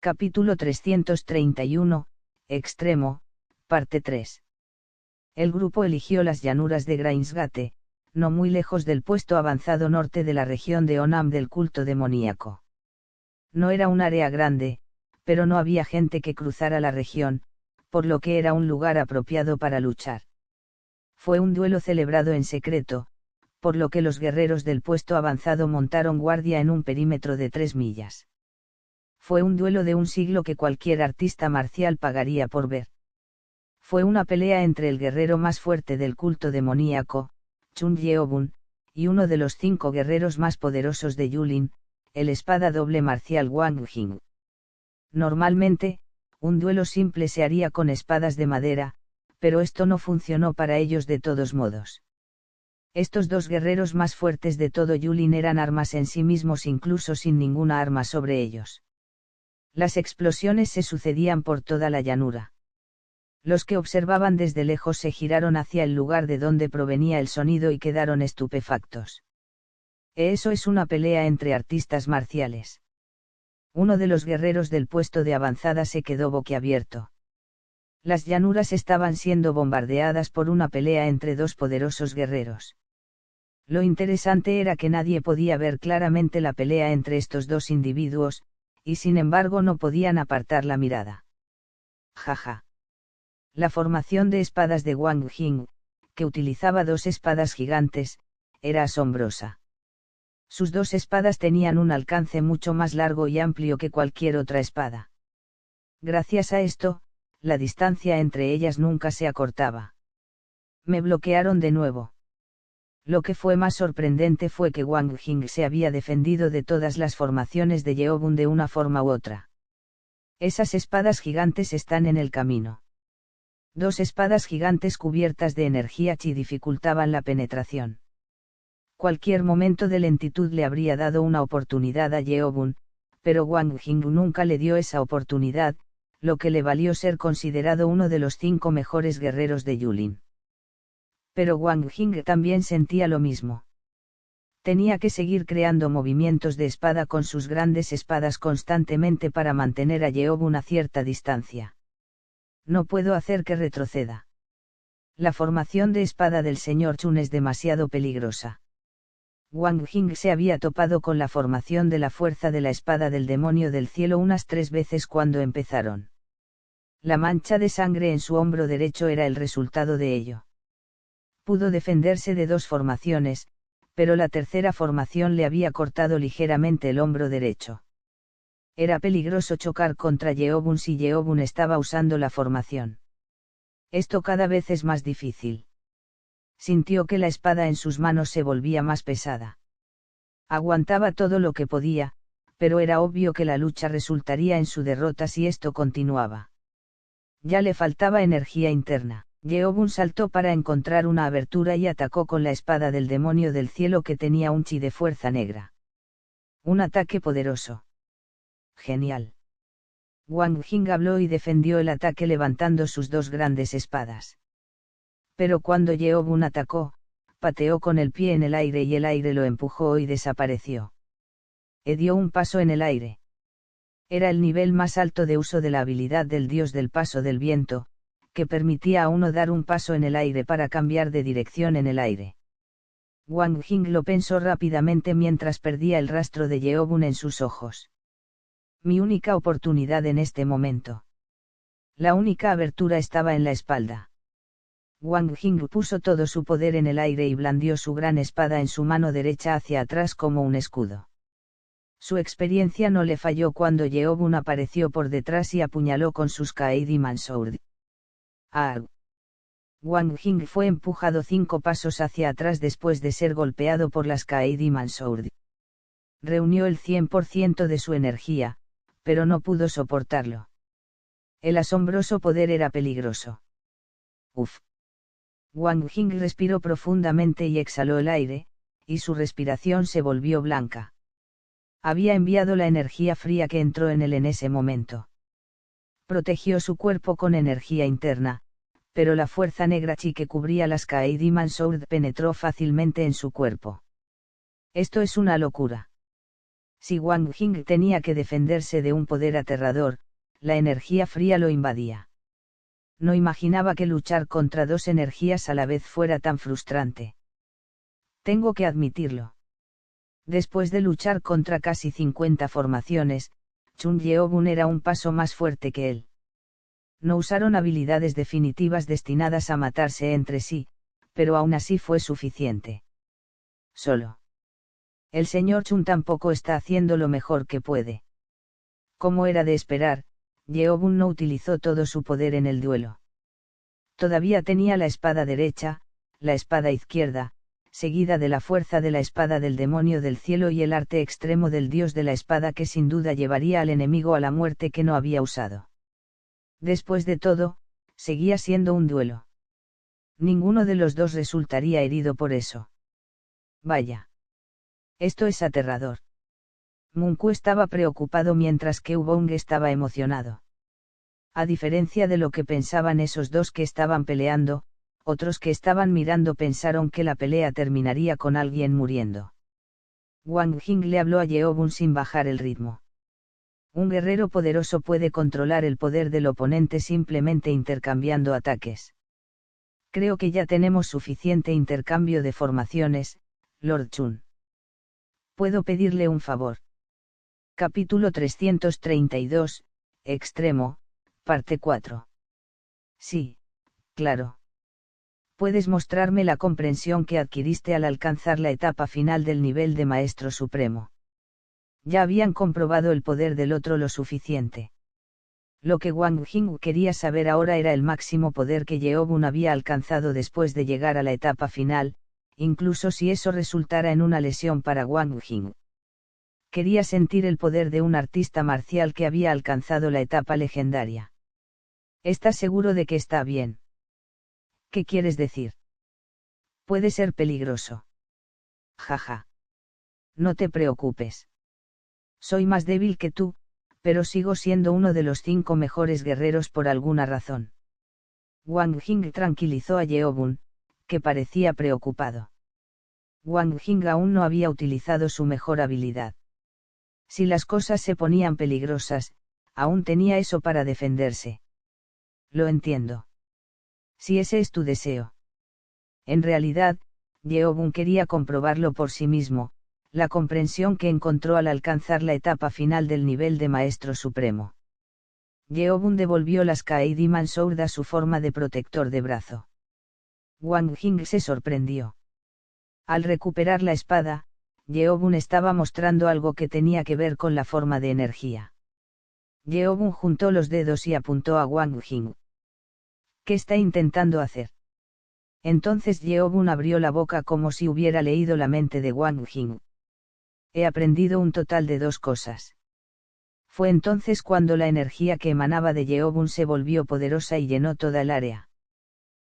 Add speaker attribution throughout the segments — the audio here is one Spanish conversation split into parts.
Speaker 1: Capítulo 331, Extremo, parte 3. El grupo eligió las llanuras de Grainsgate, no muy lejos del puesto avanzado norte de la región de Onam del culto demoníaco. No era un área grande, pero no había gente que cruzara la región, por lo que era un lugar apropiado para luchar. Fue un duelo celebrado en secreto, por lo que los guerreros del puesto avanzado montaron guardia en un perímetro de 3 millas. Fue un duelo de un siglo que cualquier artista marcial pagaría por ver. Fue una pelea entre el guerrero más fuerte del culto demoníaco, Chun Yeobun, y uno de los 5 guerreros más poderosos de Yulin, el espada doble marcial Wang Jing. Normalmente, un duelo simple se haría con espadas de madera, pero esto no funcionó para ellos de todos modos. Estos 2 guerreros más fuertes de todo Yulin eran armas en sí mismos incluso sin ninguna arma sobre ellos. Las explosiones se sucedían por toda la llanura. Los que observaban desde lejos se giraron hacia el lugar de donde provenía el sonido y quedaron estupefactos. Eso es una pelea entre artistas marciales. Uno de los guerreros del puesto de avanzada se quedó boquiabierto. Las llanuras estaban siendo bombardeadas por una pelea entre 2 poderosos guerreros. Lo interesante era que nadie podía ver claramente la pelea entre estos 2 individuos, y sin embargo no podían apartar la mirada. Jaja. La formación de espadas de Wang Jing, que utilizaba 2 espadas gigantes, era asombrosa. Sus 2 espadas tenían un alcance mucho más largo y amplio que cualquier otra espada. Gracias a esto, la distancia entre ellas nunca se acortaba. Me bloquearon de nuevo. Lo que fue más sorprendente fue que Wang Jing se había defendido de todas las formaciones de Yeobun de una forma u otra. Esas espadas gigantes están en el camino. 2 espadas gigantes cubiertas de energía chi dificultaban la penetración. Cualquier momento de lentitud le habría dado una oportunidad a Yeobun, pero Wang Jing nunca le dio esa oportunidad, lo que le valió ser considerado uno de los 5 mejores guerreros de Yulin. Pero Wang Jing también sentía lo mismo. Tenía que seguir creando movimientos de espada con sus grandes espadas constantemente para mantener a Yeobun a cierta distancia. No puedo hacer que retroceda. La formación de espada del señor Chun es demasiado peligrosa. Wang Jing se había topado con la formación de la fuerza de la espada del demonio del cielo unas 3 veces cuando empezaron. La mancha de sangre en su hombro derecho era el resultado de ello. Pudo defenderse de 2 formaciones, pero la tercera formación le había cortado ligeramente el hombro derecho. Era peligroso chocar contra Yeobun si Yeobun estaba usando la formación. Esto cada vez es más difícil. Sintió que la espada en sus manos se volvía más pesada. Aguantaba todo lo que podía, pero era obvio que la lucha resultaría en su derrota si esto continuaba. Ya le faltaba energía interna. Yeobun saltó para encontrar una abertura y atacó con la espada del demonio del cielo que tenía un chi de fuerza negra. Un ataque poderoso. Genial. Wang Jing habló y defendió el ataque levantando sus 2 grandes espadas. Pero cuando Yeobun atacó, pateó con el pie en el aire y el aire lo empujó y desapareció. Dio un paso en el aire. Era el nivel más alto de uso de la habilidad del dios del paso del viento, que permitía a uno dar un paso en el aire para cambiar de dirección en el aire. Wang Jing lo pensó rápidamente mientras perdía el rastro de Yeobun en sus ojos. Mi única oportunidad en este momento. La única abertura estaba en la espalda. Wang Jing puso todo su poder en el aire y blandió su gran espada en su mano derecha hacia atrás como un escudo. Su experiencia no le falló cuando Yeobun apareció por detrás y apuñaló con sus Kaidi Mansword. ¡Ah! Wang Jing fue empujado 5 pasos hacia atrás después de ser golpeado por las Kaidi Mansword. Reunió el 100% de su energía, pero no pudo soportarlo. El asombroso poder era peligroso. Uf. Wang Jing respiró profundamente y exhaló el aire, y su respiración se volvió blanca. Había enviado la energía fría que entró en él en ese momento. Protegió su cuerpo con energía interna, pero la fuerza negra chi que cubría las Kaidi Mansword penetró fácilmente en su cuerpo. Esto es una locura. Si Wang Jing tenía que defenderse de un poder aterrador, la energía fría lo invadía. No imaginaba que luchar contra dos energías a la vez fuera tan frustrante. Tengo que admitirlo. Después de luchar contra casi 50 formaciones, Chun Yeobun era un paso más fuerte que él. No usaron habilidades definitivas destinadas a matarse entre sí, pero aún así fue suficiente. Solo. El señor Chun tampoco está haciendo lo mejor que puede. Como era de esperar, Yeobun no utilizó todo su poder en el duelo. Todavía tenía la espada derecha, la espada izquierda, seguida de la fuerza de la espada del demonio del cielo y el arte extremo del dios de la espada que sin duda llevaría al enemigo a la muerte que no había usado. Después de todo, seguía siendo un duelo. Ninguno de los dos resultaría herido por eso. Vaya. Esto es aterrador. Munku estaba preocupado mientras que Wubong estaba emocionado. A diferencia de lo que pensaban esos dos que estaban peleando, otros que estaban mirando pensaron que la pelea terminaría con alguien muriendo. Wang Jing le habló a Yeobun sin bajar el ritmo. Un guerrero poderoso puede controlar el poder del oponente simplemente intercambiando ataques. Creo que ya tenemos suficiente intercambio de formaciones, Lord Chun. ¿Puedo pedirle un favor? Capítulo 332, Extremo, parte 4. Sí, claro. Puedes mostrarme la comprensión que adquiriste al alcanzar la etapa final del nivel de Maestro Supremo. Ya habían comprobado el poder del otro lo suficiente. Lo que Wang Jing quería saber ahora era el máximo poder que Yeobun había alcanzado después de llegar a la etapa final, incluso si eso resultara en una lesión para Wang Jing. Quería sentir el poder de un artista marcial que había alcanzado la etapa legendaria. ¿Estás seguro de que está bien? ¿Qué quieres decir? Puede ser peligroso. Jaja. No te preocupes. Soy más débil que tú, pero sigo siendo uno de los 5 mejores guerreros por alguna razón. Wang Jing tranquilizó a Yeobun, que parecía preocupado. Wang Jing aún no había utilizado su mejor habilidad. Si las cosas se ponían peligrosas, aún tenía eso para defenderse. Lo entiendo. Si ese es tu deseo. En realidad, Yeobun quería comprobarlo por sí mismo, la comprensión que encontró al alcanzar la etapa final del nivel de Maestro Supremo. Yeobun devolvió las Kaidi Mansour a su forma de protector de brazo. Wang Jing se sorprendió. Al recuperar la espada, Yeobun estaba mostrando algo que tenía que ver con la forma de energía. Yeobun juntó los dedos y apuntó a Wang Jing. ¿Qué está intentando hacer? Entonces Yeobun abrió la boca como si hubiera leído la mente de Wang Jing. He aprendido un total de 2 cosas. Fue entonces cuando la energía que emanaba de Yeobun se volvió poderosa y llenó toda el área.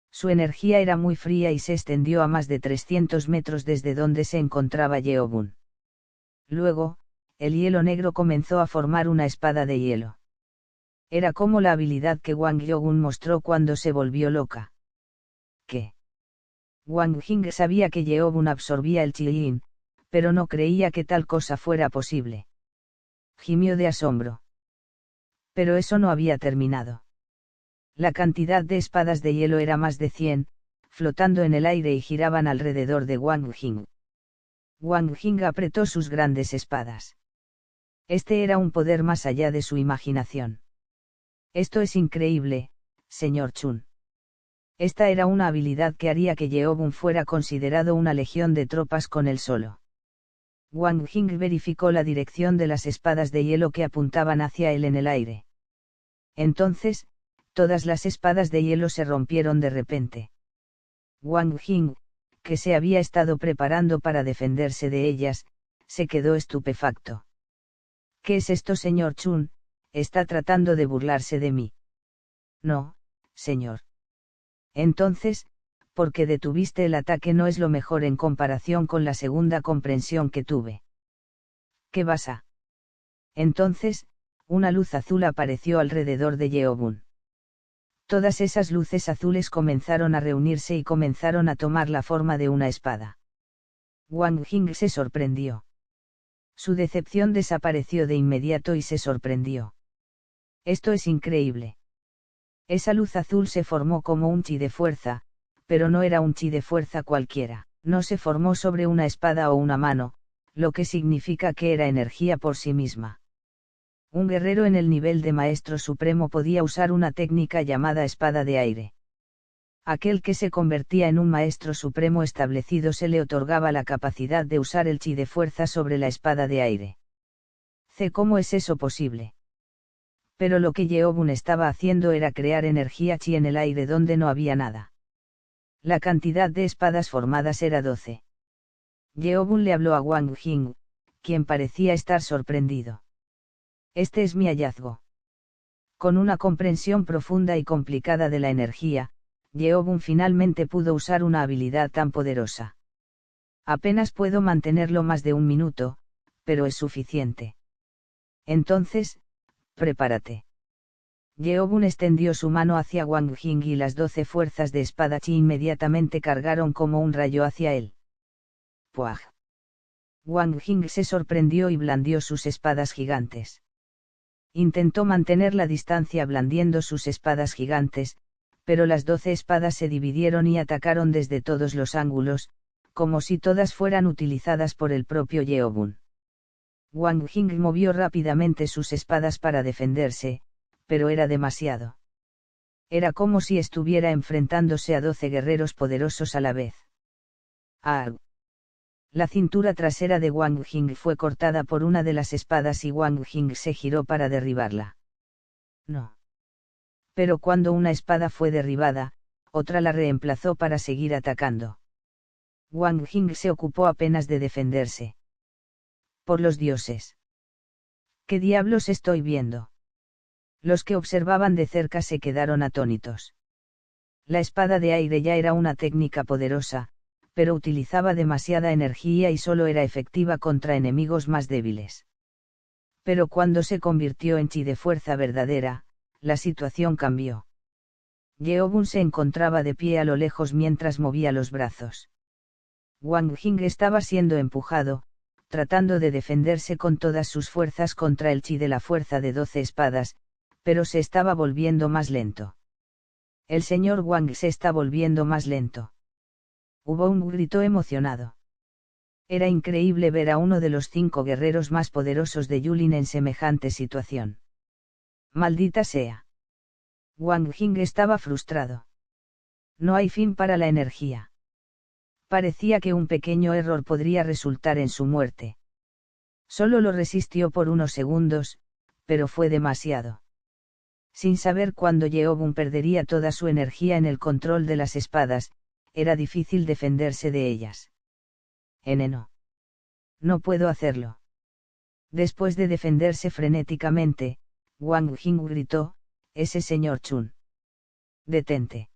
Speaker 1: Su energía era muy fría y se extendió a más de 300 metros desde donde se encontraba Yeobun. Luego, el hielo negro comenzó a formar una espada de hielo. Era como la habilidad que Wang Yeobun mostró cuando se volvió loca. ¿Qué? Wang Jing sabía que Yeobun absorbía el chi-yin, pero no creía que tal cosa fuera posible. Gimió de asombro. Pero eso no había terminado. La cantidad de espadas de hielo era más de 100, flotando en el aire y giraban alrededor de Wang Jing. Wang Jing apretó sus grandes espadas. Este era un poder más allá de su imaginación. Esto es increíble, señor Chun. Esta era una habilidad que haría que Yeobun fuera considerado una legión de tropas con él solo. Wang Jing verificó la dirección de las espadas de hielo que apuntaban hacia él en el aire. Entonces, todas las espadas de hielo se rompieron de repente. Wang Jing, que se había estado preparando para defenderse de ellas, se quedó estupefacto. ¿Qué es esto, señor Chun? ¿Está tratando de burlarse de mí? No, señor. Entonces, ¿por qué detuviste el ataque? No es lo mejor en comparación con la segunda comprensión que tuve. ¿Qué vas a? Entonces, una luz azul apareció alrededor de Yeobun. Todas esas luces azules comenzaron a reunirse y comenzaron a tomar la forma de una espada. Wang Jing se sorprendió. Su decepción desapareció de inmediato y se sorprendió. Esto es increíble. Esa luz azul se formó como un chi de fuerza, pero no era un chi de fuerza cualquiera, no se formó sobre una espada o una mano, lo que significa que era energía por sí misma. Un guerrero en el nivel de maestro supremo podía usar una técnica llamada espada de aire. Aquel que se convertía en un maestro supremo establecido se le otorgaba la capacidad de usar el chi de fuerza sobre la espada de aire. ¿Cómo es eso posible? Pero lo que Yeobun estaba haciendo era crear energía chi en el aire donde no había nada. La cantidad de espadas formadas era 12. Yeobun le habló a Wang Jing, quien parecía estar sorprendido. Este es mi hallazgo. Con una comprensión profunda y complicada de la energía, Yeobun finalmente pudo usar una habilidad tan poderosa. Apenas puedo mantenerlo más de un minuto, pero es suficiente. Entonces, prepárate. Yeobun extendió su mano hacia Wang Jing y las 12 fuerzas de espada chi inmediatamente cargaron como un rayo hacia él. ¡Puaj! Wang Jing se sorprendió y blandió sus espadas gigantes. Intentó mantener la distancia blandiendo sus espadas gigantes, pero las 12 espadas se dividieron y atacaron desde todos los ángulos, como si todas fueran utilizadas por el propio Yeobun. Wang Jing movió rápidamente sus espadas para defenderse, pero era demasiado. Era como si estuviera enfrentándose a 12 guerreros poderosos a la vez. ¡Ah! La cintura trasera de Wang Jing fue cortada por una de las espadas y Wang Jing se giró para derribarla. No. Pero cuando una espada fue derribada, otra la reemplazó para seguir atacando. Wang Jing se ocupó apenas de defenderse. Por los dioses. ¿Qué diablos estoy viendo? Los que observaban de cerca se quedaron atónitos. La espada de aire ya era una técnica poderosa, pero utilizaba demasiada energía y solo era efectiva contra enemigos más débiles. Pero cuando se convirtió en chi de fuerza verdadera, la situación cambió. Yeobun se encontraba de pie a lo lejos mientras movía los brazos. Wang Jing estaba siendo empujado, tratando de defenderse con todas sus fuerzas contra el chi de la fuerza de 12 espadas, pero se estaba volviendo más lento. El señor Wang se está volviendo más lento. Hubo un grito emocionado. Era increíble ver a uno de los 5 guerreros más poderosos de Yulin en semejante situación. Maldita sea. Wang Jing estaba frustrado. No hay fin para la energía. Parecía que un pequeño error podría resultar en su muerte. Solo lo resistió por unos segundos, pero fue demasiado. Sin saber cuándo Yeobun perdería toda su energía en el control de las espadas, era difícil defenderse de ellas. No. No puedo hacerlo. Después de defenderse frenéticamente, Wang Jing gritó, ese señor Chun. Detente.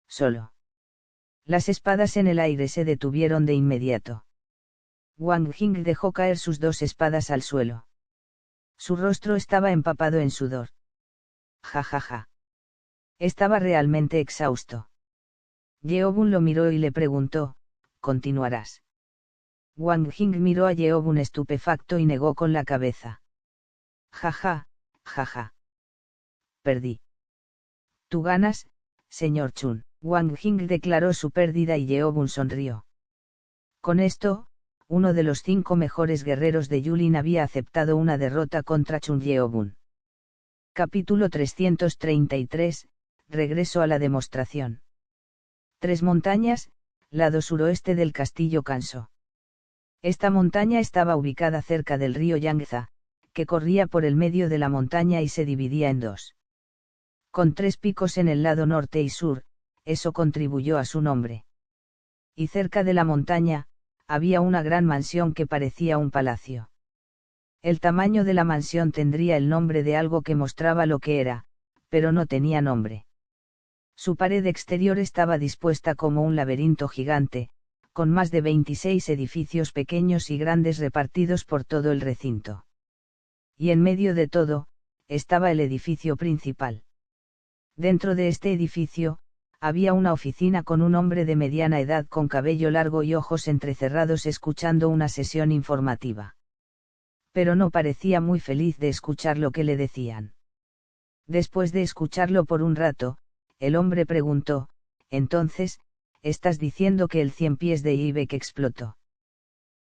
Speaker 1: Solo. Las espadas en el aire se detuvieron de inmediato. Wang Jing dejó caer sus 2 espadas al suelo. Su rostro estaba empapado en sudor. Ja ja ja. Estaba realmente exhausto. Yeobun lo miró y le preguntó, ¿continuarás? Wang Jing miró a Yeobun estupefacto y negó con la cabeza. Ja ja, ja ja. Perdí. Tú ganas, señor Chun. Wang Jing declaró su pérdida y Yeobun sonrió. Con esto, uno de los 5 mejores guerreros de Yulin había aceptado una derrota contra Chun Yeobun. Capítulo 333, Regreso a la demostración. 3 montañas, lado suroeste del castillo Kanso. Esta montaña estaba ubicada cerca del río Yangtze, que corría por el medio de la montaña y se dividía en 2. Con 3 picos en el lado norte y sur, eso contribuyó a su nombre. Y cerca de la montaña, había una gran mansión que parecía un palacio. El tamaño de la mansión tendría el nombre de algo que mostraba lo que era, pero no tenía nombre. Su pared exterior estaba dispuesta como un laberinto gigante, con más de 26 edificios pequeños y grandes repartidos por todo el recinto. Y en medio de todo, estaba el edificio principal. Dentro de este edificio, había una oficina con un hombre de mediana edad con cabello largo y ojos entrecerrados escuchando una sesión informativa. pero no parecía muy feliz de escuchar lo que le decían. Después de escucharlo por un rato, el hombre preguntó: «Entonces, ¿estás diciendo que el 100 pies de Ibeck explotó?»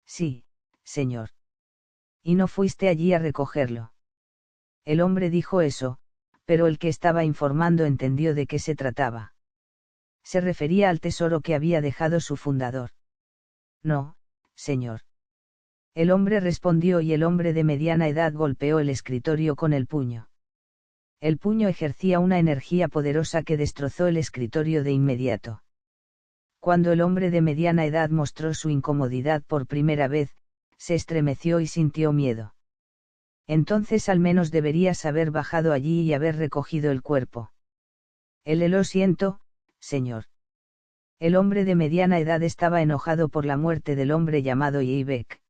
Speaker 1: «Sí, señor». «¿Y no fuiste allí a recogerlo?» El hombre dijo eso, pero el que estaba informando entendió de qué se trataba. Se refería al tesoro que había dejado su fundador. «No, señor». El hombre respondió, y el hombre de mediana edad golpeó el escritorio con el puño. El puño ejercía una energía poderosa que destrozó el escritorio de inmediato. Cuando el hombre de mediana edad mostró su incomodidad por primera vez, se estremeció y sintió miedo. «Entonces al menos deberías haber bajado allí y haber recogido el cuerpo». Lo siento, señor». El hombre de mediana edad estaba enojado por la muerte del hombre llamado Ibeck.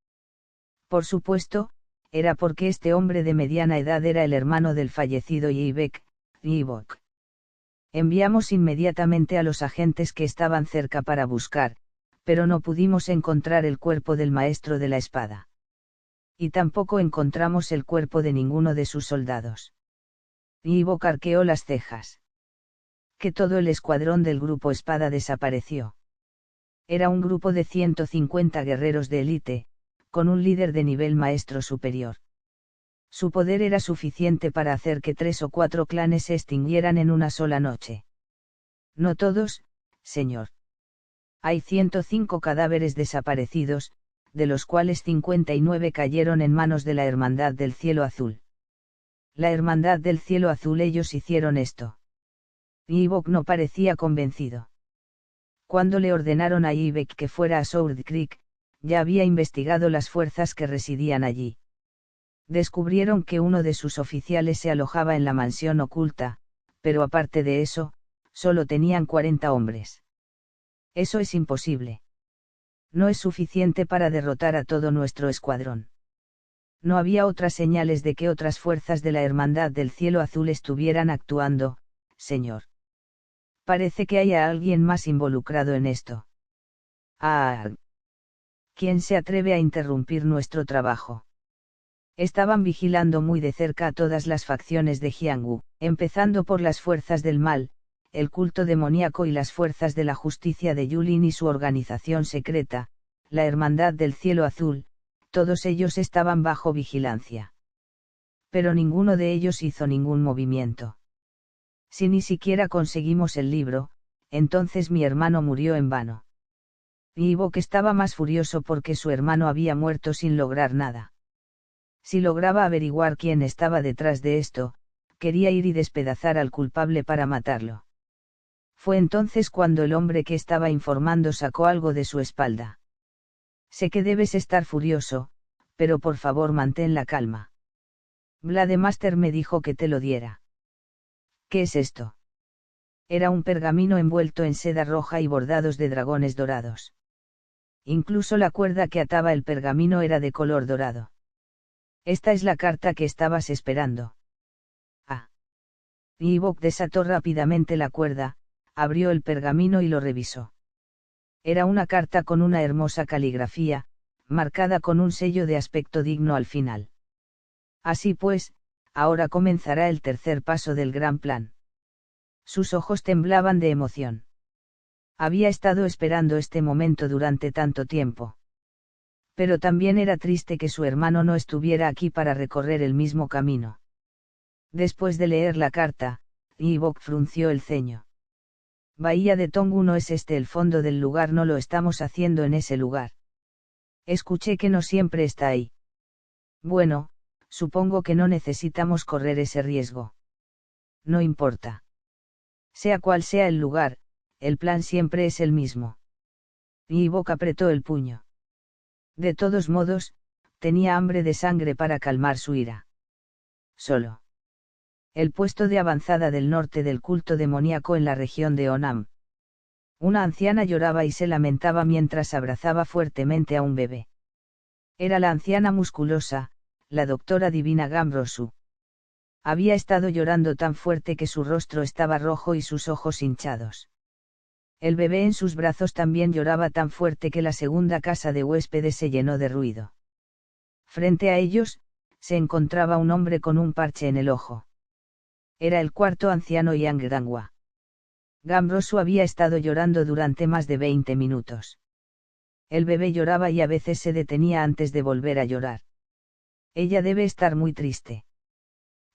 Speaker 1: Por supuesto, era porque este hombre de mediana edad era el hermano del fallecido Ibeck, Ibok. Enviamos inmediatamente a los agentes que estaban cerca para buscar, pero no pudimos encontrar el cuerpo del maestro de la espada. Y tampoco encontramos el cuerpo de ninguno de sus soldados. Ibok arqueó las cejas. Que todo el escuadrón del grupo Espada desapareció. Era un grupo de 150 guerreros de élite, con un líder de nivel maestro superior. Su poder era suficiente para hacer que 3 o 4 clanes se extinguieran en una sola noche. No todos, señor. Hay 105 cadáveres desaparecidos, de los cuales 59 cayeron en manos de la Hermandad del Cielo Azul. La Hermandad del Cielo Azul, ellos hicieron esto. Ibok no parecía convencido. Cuando le ordenaron a Ibeck que fuera a Sword Creek, ya había investigado las fuerzas que residían allí. Descubrieron que uno de sus oficiales se alojaba en la mansión oculta, pero aparte de eso, solo tenían 40 hombres. Eso es imposible. No es suficiente para derrotar a todo nuestro escuadrón. No había otras señales de que otras fuerzas de la Hermandad del Cielo Azul estuvieran actuando, señor. Parece que haya alguien más involucrado en esto. Ah. ¿Quién se atreve a interrumpir nuestro trabajo? Estaban vigilando muy de cerca a todas las facciones de Jianghu, empezando por las fuerzas del mal, el culto demoníaco y las fuerzas de la justicia de Yulin y su organización secreta, la Hermandad del Cielo Azul, todos ellos estaban bajo vigilancia. Pero ninguno de ellos hizo ningún movimiento. Si ni siquiera conseguimos el libro, entonces mi hermano murió en vano. Ibok estaba más furioso porque su hermano había muerto sin lograr nada. Si lograba averiguar quién estaba detrás de esto, quería ir y despedazar al culpable para matarlo. Fue entonces cuando el hombre que estaba informando sacó algo de su espalda. Sé que debes estar furioso, pero por favor mantén la calma. Vlademaster me dijo que te lo diera. ¿Qué es esto? Era un pergamino envuelto en seda roja y bordados de dragones dorados. Incluso la cuerda que ataba el pergamino era de color dorado. Esta es la carta que estabas esperando. Ah. Ibok desató rápidamente la cuerda, abrió el pergamino y lo revisó. Era una carta con una hermosa caligrafía, marcada con un sello de aspecto digno al final. Así pues, ahora comenzará el tercer paso del gran plan. Sus ojos temblaban de emoción. Había estado esperando este momento durante tanto tiempo. Pero también era triste que su hermano no estuviera aquí para recorrer el mismo camino. Después de leer la carta, Ibok frunció el ceño. Bahía de Tongu no es este el fondo del lugar, no lo estamos haciendo en ese lugar. Escuché que no siempre está ahí. Bueno, supongo que no necesitamos correr ese riesgo. No importa. Sea cual sea el lugar, el plan siempre es el mismo. Ibok apretó el puño. De todos modos, tenía hambre de sangre para calmar su ira. Solo. El puesto de avanzada del norte del culto demoníaco en la región de Onam. Una anciana lloraba y se lamentaba mientras abrazaba fuertemente a un bebé. Era la anciana musculosa, la doctora Divina Gambrosu. Había estado llorando tan fuerte que su rostro estaba rojo y sus ojos hinchados. El bebé en sus brazos también lloraba tan fuerte que la segunda casa de huéspedes se llenó de ruido. Frente a ellos, se encontraba un hombre con un parche en el ojo. Era el cuarto anciano Yangdangwa. Gambrosu había estado llorando durante más de 20 minutos. El bebé lloraba y a veces se detenía antes de volver a llorar. Ella debe estar muy triste.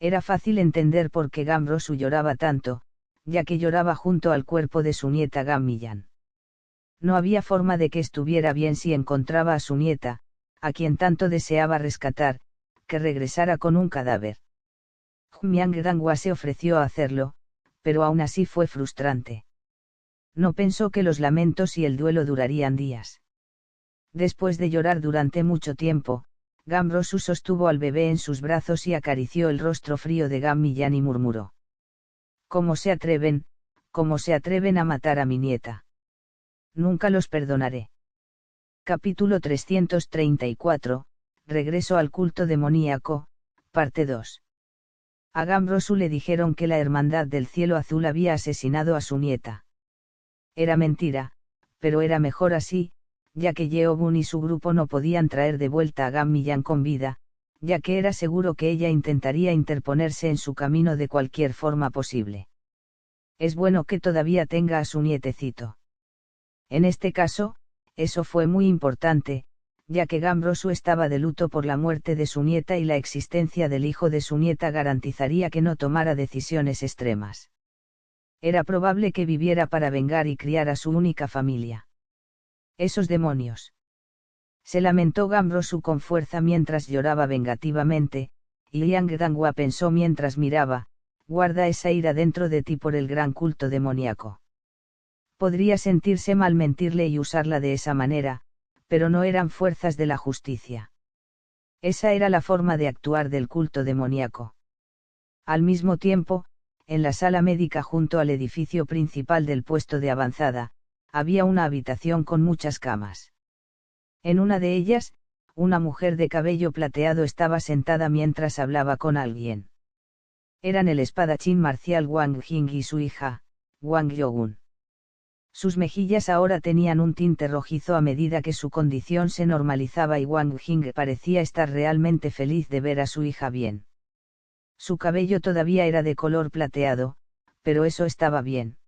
Speaker 1: Era fácil entender por qué Gambrosu lloraba tanto, ya que lloraba junto al cuerpo de su nieta Gammiyan. No había forma de que estuviera bien si encontraba a su nieta, a quien tanto deseaba rescatar, que regresara con un cadáver. Myangrangwa se ofreció a hacerlo, pero aún así fue frustrante. No pensó que los lamentos y el duelo durarían días. Después de llorar durante mucho tiempo, Gambrosu sostuvo al bebé en sus brazos y acarició el rostro frío de Gammiyan y murmuró: ¿Cómo se atreven a matar a mi nieta? Nunca los perdonaré. Capítulo 334, Regreso al culto demoníaco, parte 2. A Gambrosu le dijeron que la Hermandad del Cielo Azul había asesinado a su nieta. Era mentira, pero era mejor así, ya que Yeobun y su grupo no podían traer de vuelta a Gammiyan con vida, ya que era seguro que ella intentaría interponerse en su camino de cualquier forma posible. Es bueno que todavía tenga a su nietecito. En este caso, eso fue muy importante, ya que Gambrosu estaba de luto por la muerte de su nieta y la existencia del hijo de su nieta garantizaría que no tomara decisiones extremas. Era probable que viviera para vengar y criar a su única familia. Esos demonios. Se lamentó Gambrosu con fuerza mientras lloraba vengativamente, y Yangdangwa pensó mientras miraba: guarda esa ira dentro de ti por el gran culto demoníaco. Podría sentirse mal mentirle y usarla de esa manera, pero no eran fuerzas de la justicia. Esa era la forma de actuar del culto demoníaco. Al mismo tiempo, en la sala médica junto al edificio principal del puesto de avanzada, había una habitación con muchas camas. En una de ellas, una mujer de cabello plateado estaba sentada mientras hablaba con alguien. Eran el espadachín marcial Wang Jing y su hija, Wang Yogun. Sus mejillas ahora tenían un tinte rojizo a medida que su condición se normalizaba y Wang Jing parecía estar realmente feliz de ver a su hija bien. Su cabello todavía era de color plateado, pero eso estaba bien.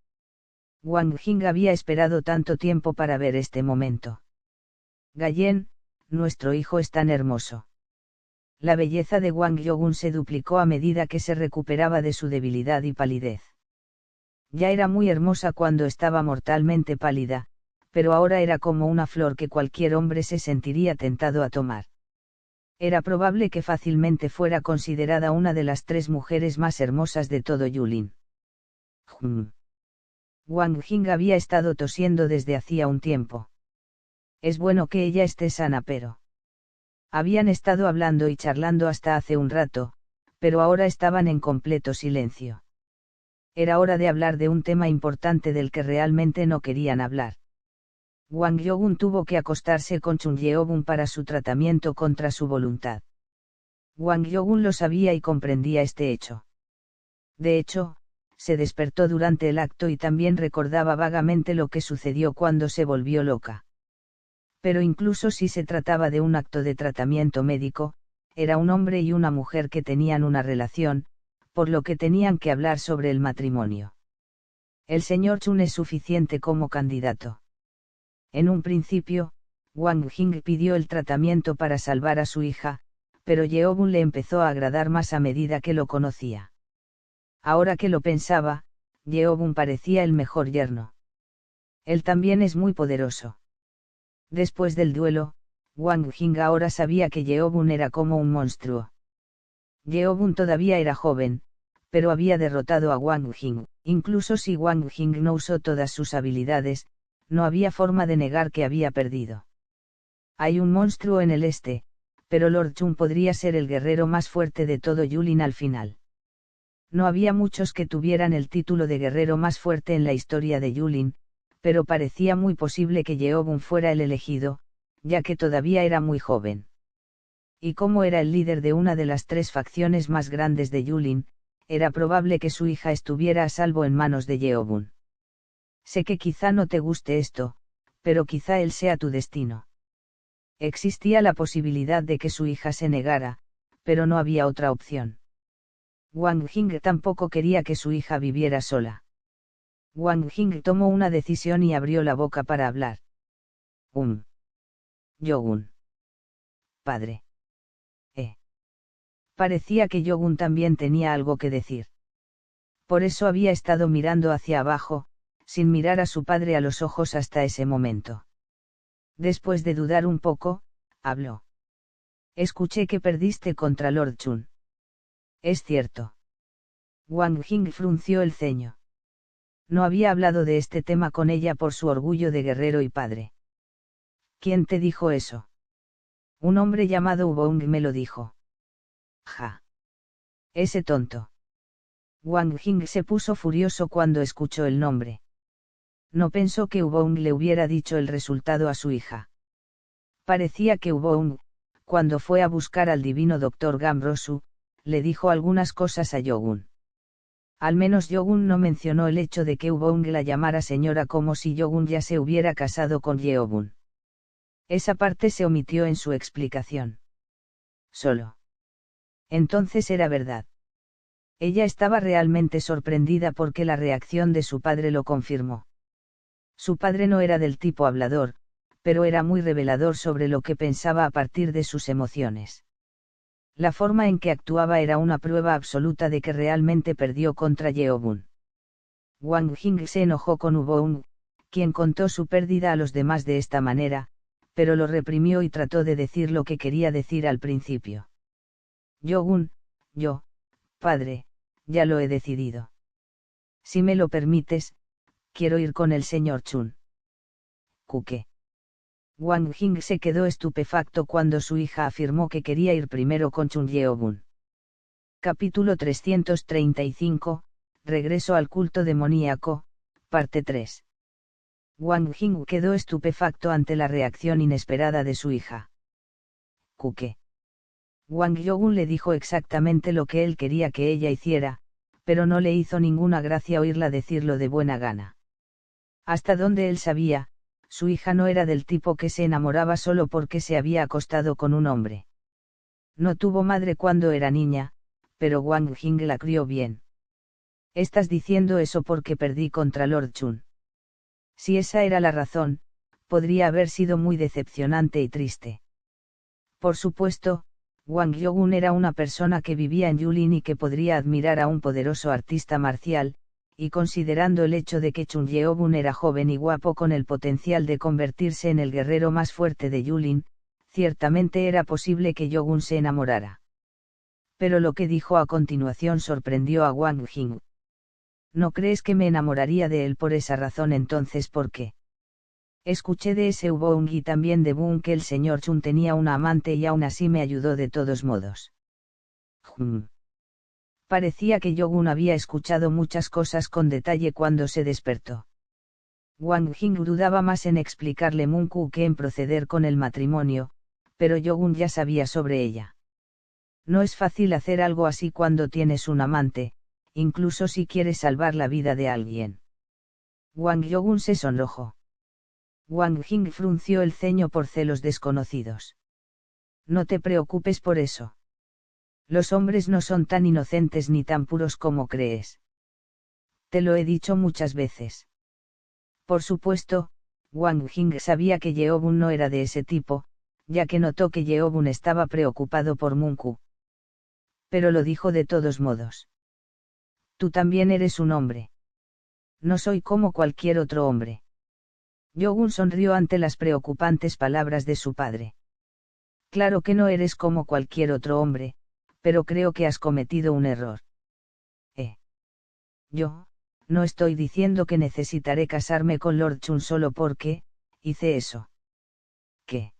Speaker 1: Wang Jing había esperado tanto tiempo para ver este momento. Gallen, nuestro hijo es tan hermoso. La belleza de Wang Yogun se duplicó a medida que se recuperaba de su debilidad y palidez. Ya era muy hermosa cuando estaba mortalmente pálida, pero ahora era como una flor que cualquier hombre se sentiría tentado a tomar. Era probable que fácilmente fuera considerada una de las 3 mujeres más hermosas de todo Yulin. Wang Jing había estado tosiendo desde hacía un tiempo. Es bueno que ella esté sana, pero... Habían estado hablando y charlando hasta hace un rato, pero ahora estaban en completo silencio. Era hora de hablar de un tema importante del que realmente no querían hablar. Wang Yogun tuvo que acostarse con Chun Yeobun para su tratamiento contra su voluntad. Wang Yogun lo sabía y comprendía este hecho. De hecho, se despertó durante el acto y también recordaba vagamente lo que sucedió cuando se volvió loca. Pero incluso si se trataba de un acto de tratamiento médico, era un hombre y una mujer que tenían una relación, por lo que tenían que hablar sobre el matrimonio. El señor Chun es suficiente como candidato. En un principio, Wang Jing pidió el tratamiento para salvar a su hija, pero Yeobun le empezó a agradar más a medida que lo conocía. Ahora que lo pensaba, Yeobun parecía el mejor yerno. Él también es muy poderoso. Después del duelo, Wang Jing ahora sabía que Yeobun era como un monstruo. Yeobun todavía era joven, pero había derrotado a Wang Jing. Incluso si Wang Jing no usó todas sus habilidades, no había forma de negar que había perdido. Hay un monstruo en el este, pero Lord Chun podría ser el guerrero más fuerte de todo Yulin al final. No había muchos que tuvieran el título de guerrero más fuerte en la historia de Yulin, pero parecía muy posible que Yeobun fuera el elegido, ya que todavía era muy joven. Y como era el líder de una de las 3 facciones más grandes de Yulin, era probable que su hija estuviera a salvo en manos de Yeobun. Sé que quizá no te guste esto, pero quizá él sea tu destino. Existía la posibilidad de que su hija se negara, pero no había otra opción. Wang Jing tampoco quería que su hija viviera sola. Wang Jing tomó una decisión y abrió la boca para hablar. Yogun. Padre. Parecía que Yogun también tenía algo que decir. Por eso había estado mirando hacia abajo, sin mirar a su padre a los ojos hasta ese momento. Después de dudar un poco, habló. Escuché que perdiste contra Lord Chun. Es cierto. Wang Jing frunció el ceño. No había hablado de este tema con ella por su orgullo de guerrero y padre. ¿Quién te dijo eso? Un hombre llamado Wubong me lo dijo. Ja. Ese tonto. Wang Jing se puso furioso cuando escuchó el nombre. No pensó que Wubong le hubiera dicho el resultado a su hija. Parecía que Wubong, cuando fue a buscar al divino doctor Gambrosu, le dijo algunas cosas a Yogun. Al menos Yogun no mencionó el hecho de que Wubong la llamara señora como si Yogun ya se hubiera casado con Yeobun. Esa parte se omitió en su explicación. Solo. Entonces era verdad. Ella estaba realmente sorprendida porque la reacción de su padre lo confirmó. Su padre no era del tipo hablador, pero era muy revelador sobre lo que pensaba a partir de sus emociones. La forma en que actuaba era una prueba absoluta de que realmente perdió contra Yeobun. Wang Jing se enojó con Wubong, quien contó su pérdida a los demás de esta manera, pero lo reprimió y trató de decir lo que quería decir al principio. Yogun, padre, ya lo he decidido. Si me lo permites, quiero ir con el señor Chun. ¿Qué? Wang Jing se quedó estupefacto cuando su hija afirmó que quería ir primero con Chun Yeobun. Capítulo 335, Regreso al culto demoníaco, parte 3. Wang Jing quedó estupefacto ante la reacción inesperada de su hija. ¿Qué? Wang Yogun le dijo exactamente lo que él quería que ella hiciera, pero no le hizo ninguna gracia oírla decirlo de buena gana. Hasta donde él sabía, su hija no era del tipo que se enamoraba solo porque se había acostado con un hombre. No tuvo madre cuando era niña, pero Wang Jing la crió bien. Estás diciendo eso porque perdí contra Lord Chun. Si esa era la razón, podría haber sido muy decepcionante y triste. Por supuesto, Wang Yogun era una persona que vivía en Yulin y que podría admirar a un poderoso artista marcial, y considerando el hecho de que Chun Yeobun era joven y guapo con el potencial de convertirse en el guerrero más fuerte de Yulin, ciertamente era posible que Yogun se enamorara. Pero lo que dijo a continuación sorprendió a Wang Jing. ¿No crees que me enamoraría de él por esa razón entonces por qué? Escuché de ese Wubong y también de Bun que el señor Chun tenía una amante y aún así me ayudó de todos modos. Parecía que Yogun había escuchado muchas cosas con detalle cuando se despertó. Wang Jing dudaba más en explicarle Munku que en proceder con el matrimonio, pero Yogun ya sabía sobre ella. No es fácil hacer algo así cuando tienes un amante, incluso si quieres salvar la vida de alguien. Wang Yogun se sonrojó. Wang Jing frunció el ceño por celos desconocidos. No te preocupes por eso. Los hombres no son tan inocentes ni tan puros como crees. Te lo he dicho muchas veces. Por supuesto, Wang Jing sabía que Yeobun no era de ese tipo, ya que notó que Yeobun estaba preocupado por Munku. Pero lo dijo de todos modos. Tú también eres un hombre. No soy como cualquier otro hombre. Yogun sonrió ante las preocupantes palabras de su padre. Claro que no eres como cualquier otro hombre, pero creo que has cometido un error. Yo, no estoy diciendo que necesitaré casarme con Lord Chun solo porque, hice eso. ¿Qué?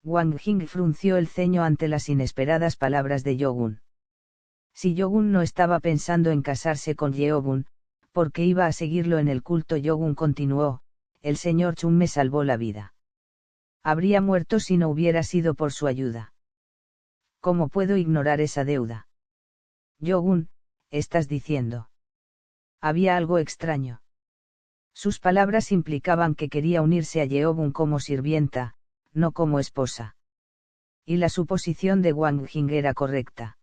Speaker 1: Wang Jing frunció el ceño ante las inesperadas palabras de Yogun. Si Yogun no estaba pensando en casarse con Yeobun, porque iba a seguirlo en el culto, Yogun continuó, el señor Chun me salvó la vida. Habría muerto si no hubiera sido por su ayuda. ¿Cómo puedo ignorar esa deuda? Yogun, estás diciendo. Había algo extraño. Sus palabras implicaban que quería unirse a Yeobun como sirvienta, no como esposa. Y la suposición de Wang Jing era correcta.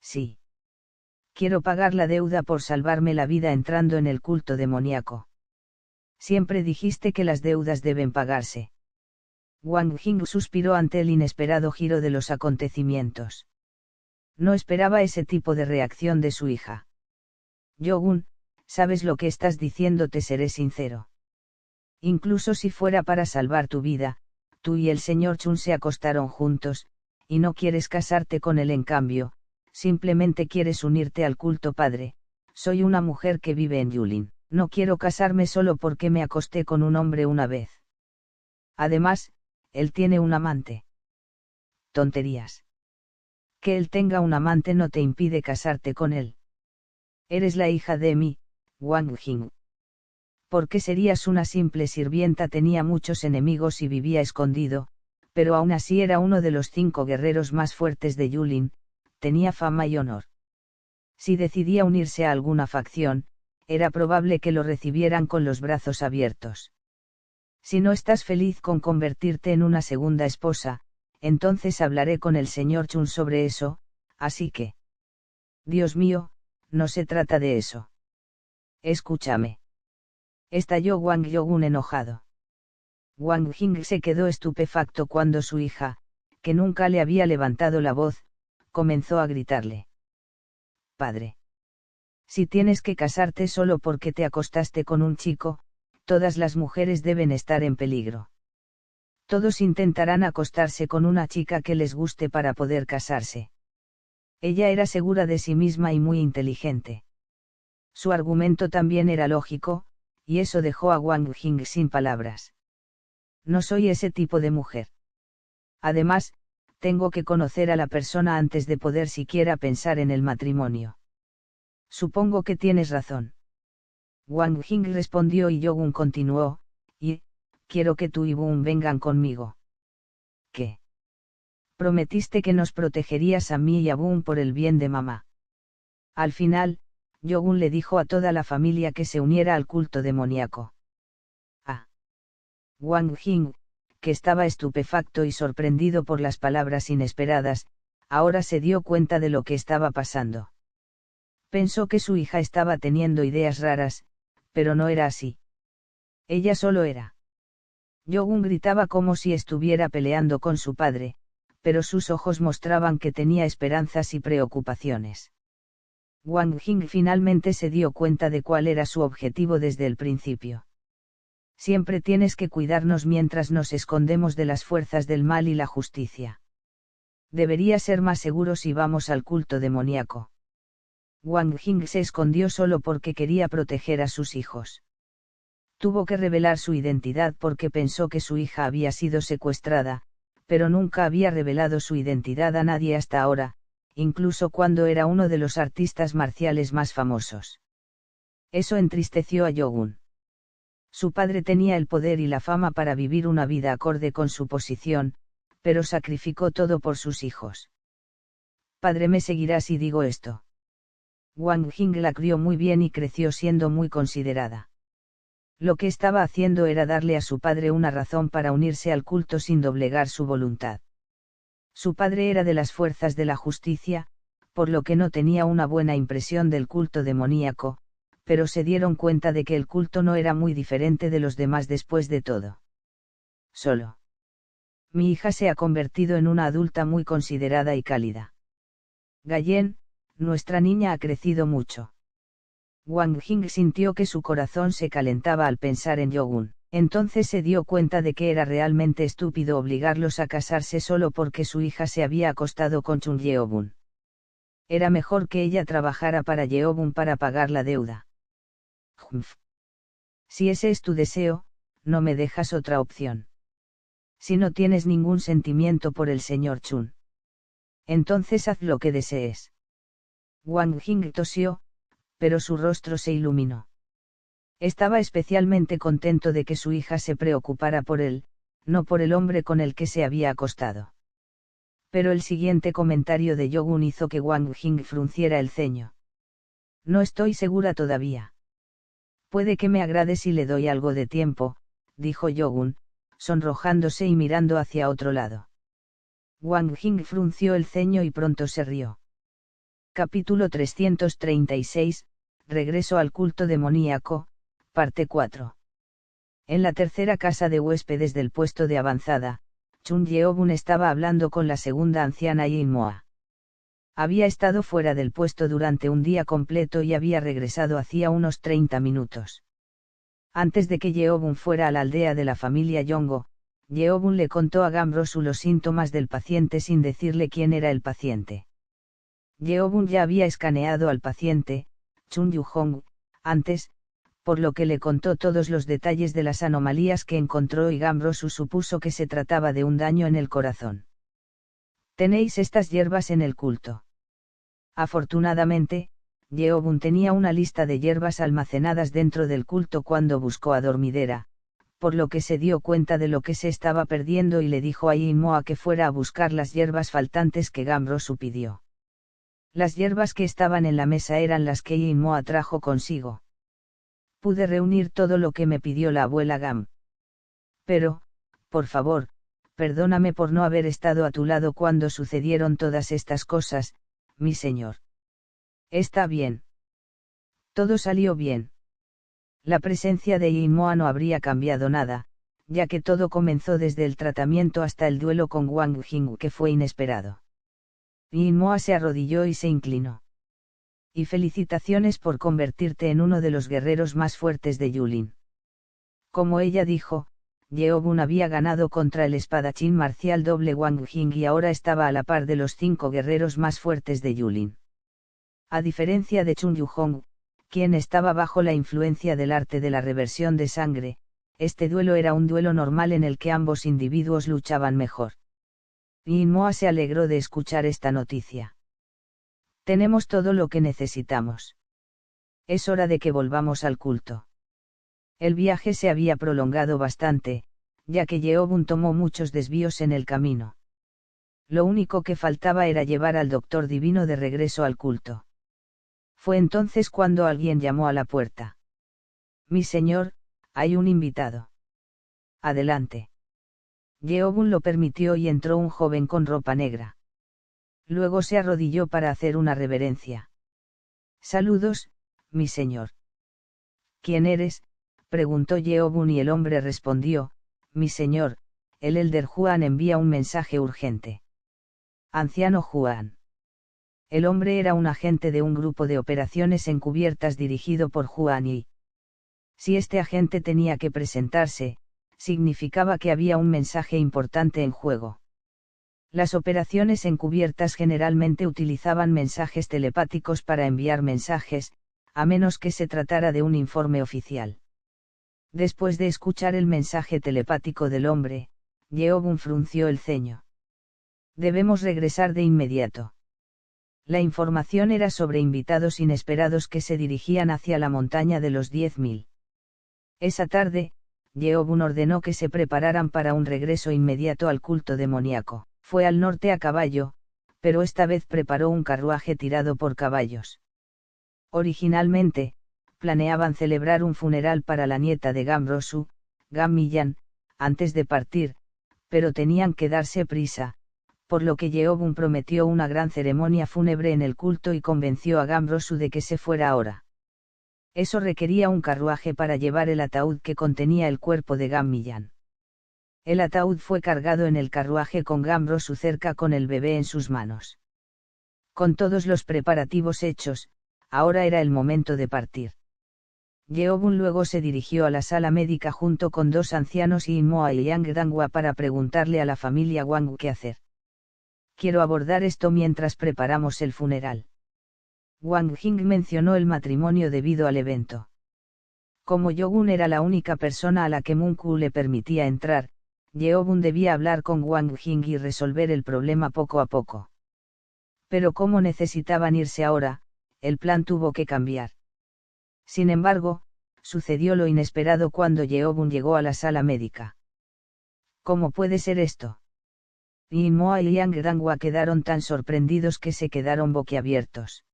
Speaker 1: Sí. Quiero pagar la deuda por salvarme la vida entrando en el culto demoníaco. Siempre dijiste que las deudas deben pagarse. Wang Jing suspiró ante el inesperado giro de los acontecimientos. No esperaba ese tipo de reacción de su hija. Yogun, sabes lo que estás diciendo, te seré sincero. Incluso si fuera para salvar tu vida, tú y el señor Chun se acostaron juntos, y no quieres casarte con él en cambio, simplemente quieres unirte al culto padre. Soy una mujer que vive en Yulin, no quiero casarme solo porque me acosté con un hombre una vez. Además, él tiene un amante. Tonterías. Que él tenga un amante no te impide casarte con él. Eres la hija de mi, Wang Jing. ¿Por qué serías una simple sirvienta? Tenía muchos enemigos y vivía escondido, pero aún así era uno de los 5 guerreros más fuertes de Yulin, tenía fama y honor. Si decidía unirse a alguna facción, era probable que lo recibieran con los brazos abiertos. Si no estás feliz con convertirte en una segunda esposa, entonces hablaré con el señor Chun sobre eso, así que... Dios mío, no se trata de eso. Escúchame. Estalló Wang Yogun enojado. Wang Jing se quedó estupefacto cuando su hija, que nunca le había levantado la voz, comenzó a gritarle. Padre. Si tienes que casarte solo porque te acostaste con un chico, todas las mujeres deben estar en peligro. Todos intentarán acostarse con una chica que les guste para poder casarse. Ella era segura de sí misma y muy inteligente. Su argumento también era lógico, y eso dejó a Wang Jing sin palabras. No soy ese tipo de mujer. Además, tengo que conocer a la persona antes de poder siquiera pensar en el matrimonio. Supongo que tienes razón. Wang Jing respondió y Yogun continuó, y, quiero que tú y Boon vengan conmigo. ¿Qué? Prometiste que nos protegerías a mí y a Boon por el bien de mamá. Al final, Yogun le dijo a toda la familia que se uniera al culto demoníaco. Ah. Wang Jing, que estaba estupefacto y sorprendido por las palabras inesperadas, ahora se dio cuenta de lo que estaba pasando. Pensó que su hija estaba teniendo ideas raras, pero no era así. Ella solo era. Yogun gritaba como si estuviera peleando con su padre, pero sus ojos mostraban que tenía esperanzas y preocupaciones. Wang Jing finalmente se dio cuenta de cuál era su objetivo desde el principio. Siempre tienes que cuidarnos mientras nos escondemos de las fuerzas del mal y la justicia. Debería ser más seguro si vamos al culto demoníaco. Wang Jing se escondió solo porque quería proteger a sus hijos. Tuvo que revelar su identidad porque pensó que su hija había sido secuestrada, pero nunca había revelado su identidad a nadie hasta ahora, incluso cuando era uno de los artistas marciales más famosos. Eso entristeció a Yogun. Su padre tenía el poder y la fama para vivir una vida acorde con su posición, pero sacrificó todo por sus hijos. Padre, ¿me seguirá si digo esto? Wang Jing la crió muy bien y creció siendo muy considerada. Lo que estaba haciendo era darle a su padre una razón para unirse al culto sin doblegar su voluntad. Su padre era de las fuerzas de la justicia, por lo que no tenía una buena impresión del culto demoníaco, pero se dieron cuenta de que el culto no era muy diferente de los demás después de todo. Solo. Mi hija se ha convertido en una adulta muy considerada y cálida. Gallen, nuestra niña ha crecido mucho. Wang Jing sintió que su corazón se calentaba al pensar en Yogun. Entonces se dio cuenta de que era realmente estúpido obligarlos a casarse solo porque su hija se había acostado con Chun Yeobun. Era mejor que ella trabajara para Yeobun para pagar la deuda. Humph. Si ese es tu deseo, no me dejas otra opción. Si no tienes ningún sentimiento por el señor Chun, entonces haz lo que desees. Wang Jing tosió, pero su rostro se iluminó. Estaba especialmente contento de que su hija se preocupara por él, no por el hombre con el que se había acostado. Pero el siguiente comentario de Yogun hizo que Wang Jing frunciera el ceño. No estoy segura todavía. Puede que me agrade si le doy algo de tiempo, dijo Yogun, sonrojándose y mirando hacia otro lado. Wang Jing frunció el ceño y pronto se rió. Capítulo 336, Regreso al culto demoníaco, parte 4. En la tercera casa de huéspedes del puesto de avanzada, Chun Yeobun estaba hablando con la segunda anciana Yin Moa. Había estado fuera del puesto durante un día completo y había regresado hacía unos 30 minutos. Antes de que Yeobun fuera a la aldea de la familia Yongo, Yeobun le contó a Gambrosu los síntomas del paciente sin decirle quién era el paciente. Yeobun ya había escaneado al paciente, Chun Yu-hong, antes, por lo que le contó todos los detalles de las anomalías que encontró y Gambrosu supuso que se trataba de un daño en el corazón. Tenéis estas hierbas en el culto. Afortunadamente, Yeobun tenía una lista de hierbas almacenadas dentro del culto cuando buscó a Dormidera, por lo que se dio cuenta de lo que se estaba perdiendo y le dijo a Yin Moa que fuera a buscar las hierbas faltantes que Gambrosu pidió. Las hierbas que estaban en la mesa eran las que Yin Moa trajo consigo. Pude reunir todo lo que me pidió la abuela Gam. Pero, por favor, perdóname por no haber estado a tu lado cuando sucedieron todas estas cosas, mi señor. Está bien. Todo salió bien. La presencia de Yin Moa no habría cambiado nada, ya que todo comenzó desde el tratamiento hasta el duelo con Wang Jing que fue inesperado. Yin Moa se arrodilló y se inclinó. Y felicitaciones por convertirte en uno de los guerreros más fuertes de Yulin. Como ella dijo, Yeobun había ganado contra el espadachín marcial doble Wang Jing y ahora estaba a la par de los 5 guerreros más fuertes de Yulin. A diferencia de Chun Yu-hong, quien estaba bajo la influencia del arte de la reversión de sangre, este duelo era un duelo normal en el que ambos individuos luchaban mejor. Yin Moa se alegró de escuchar esta noticia. Tenemos todo lo que necesitamos. Es hora de que volvamos al culto. El viaje se había prolongado bastante, ya que Yeobun tomó muchos desvíos en el camino. Lo único que faltaba era llevar al Doctor Divino de regreso al culto. Fue entonces cuando alguien llamó a la puerta. Mi señor, hay un invitado. Adelante. Yeobun lo permitió y entró un joven con ropa negra. Luego se arrodilló para hacer una reverencia. Saludos, mi señor. ¿Quién eres?, preguntó Yeobun y el hombre respondió, mi señor, el Elder Juan envía un mensaje urgente. Anciano Juan. El hombre era un agente de un grupo de operaciones encubiertas dirigido por Juan y... Si este agente tenía que presentarse, significaba que había un mensaje importante en juego. Las operaciones encubiertas generalmente utilizaban mensajes telepáticos para enviar mensajes, a menos que se tratara de un informe oficial. Después de escuchar el mensaje telepático del hombre, Yeobun frunció el ceño. Debemos regresar de inmediato. La información era sobre invitados inesperados que se dirigían hacia la montaña de los 10.000. Esa tarde, Yeobun ordenó que se prepararan para un regreso inmediato al culto demoníaco. Fue al norte a caballo, pero esta vez preparó un carruaje tirado por caballos. Originalmente, planeaban celebrar un funeral para la nieta de Gambrosu, Gam Millan, antes de partir, pero tenían que darse prisa, por lo que Yeobun prometió una gran ceremonia fúnebre en el culto y convenció a Gambrosu de que se fuera ahora. Eso requería un carruaje para llevar el ataúd que contenía el cuerpo de Gam Millan. El ataúd fue cargado en el carruaje con Gambrosu cerca con el bebé en sus manos. Con todos los preparativos hechos, ahora era el momento de partir. Yeobun luego se dirigió a la sala médica junto con 2 ancianos Yin Moa y Yang Danghua para preguntarle a la familia Wang qué hacer. Quiero abordar esto mientras preparamos el funeral. Wang Jing mencionó el matrimonio debido al evento. Como Yeobun era la única persona a la que Munku le permitía entrar, Yeobun debía hablar con Wang Jing y resolver el problema poco a poco. Pero como necesitaban irse ahora, el plan tuvo que cambiar. Sin embargo, sucedió lo inesperado cuando Yeobun llegó a la sala médica. ¿Cómo puede ser esto? Yin Moa y Yang Danghua quedaron tan sorprendidos que se quedaron boquiabiertos.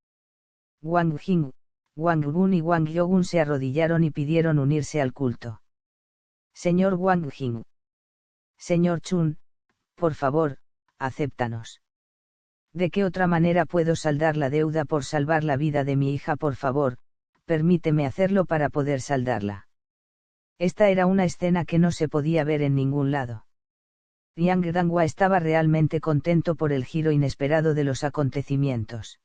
Speaker 1: Wang Jing, Wang Bun y Wang Yeobun se arrodillaron y pidieron unirse al culto. Señor Wang Jing. Señor Chun, por favor, acéptanos. ¿De qué otra manera puedo saldar la deuda por salvar la vida de mi hija? Por favor, permíteme hacerlo para poder saldarla. Esta era una escena que no se podía ver en ningún lado. Yang Dangwa estaba realmente contento por el giro inesperado de los acontecimientos.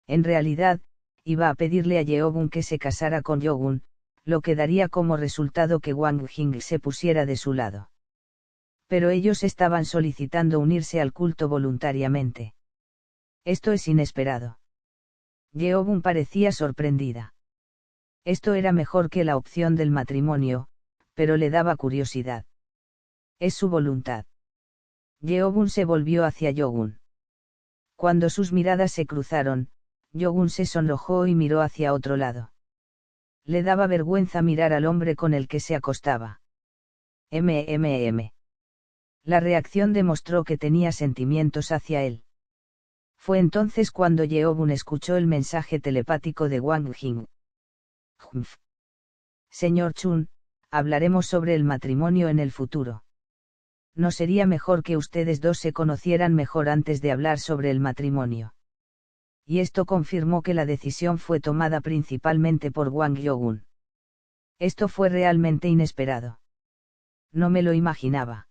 Speaker 1: En realidad, iba a pedirle a Yeobun que se casara con Yogun, lo que daría como resultado que Wang Jing se pusiera de su lado. Pero ellos estaban solicitando unirse al culto voluntariamente. Esto es inesperado. Yeobun parecía sorprendida. Esto era mejor que la opción del matrimonio, pero le daba curiosidad. Es su voluntad. Yeobun se volvió hacia Yogun. Cuando sus miradas se cruzaron, Yogun se sonrojó y miró hacia otro lado. Le daba vergüenza mirar al hombre con el que se acostaba. La reacción demostró que tenía sentimientos hacia él. Fue entonces cuando Yeobun escuchó el mensaje telepático de Wang Jing. Señor Chun, hablaremos sobre el matrimonio en el futuro. ¿No sería mejor que ustedes dos se conocieran mejor antes de hablar sobre el matrimonio? Y esto confirmó que la decisión fue tomada principalmente por Wang Yogun. Esto fue realmente inesperado. No me lo imaginaba.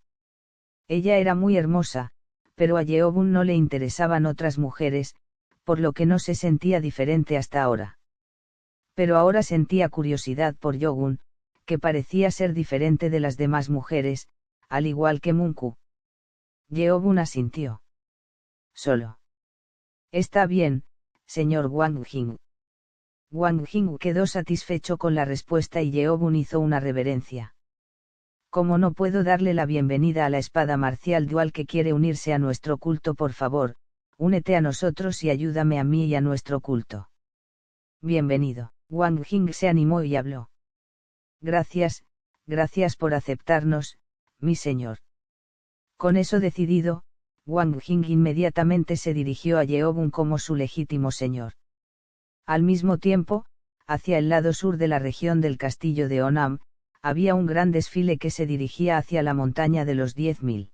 Speaker 1: Ella era muy hermosa, pero a Yeobun no le interesaban otras mujeres, por lo que no se sentía diferente hasta ahora. Pero ahora sentía curiosidad por Yogun, que parecía ser diferente de las demás mujeres, al igual que Munku. Yeobun asintió. Solo. Está bien, señor Wang Jing. Wang Jing quedó satisfecho con la respuesta y Yeobun hizo una reverencia. Como no puedo darle la bienvenida a la espada marcial dual que quiere unirse a nuestro culto, por favor, únete a nosotros y ayúdame a mí y a nuestro culto. Bienvenido. Wang Jing se animó y habló. Gracias por aceptarnos, mi señor. Con eso decidido, Wang Jing inmediatamente se dirigió a Yeobun como su legítimo señor. Al mismo tiempo, hacia el lado sur de la región del castillo de Onam, había un gran desfile que se dirigía hacia la montaña de los 10.000.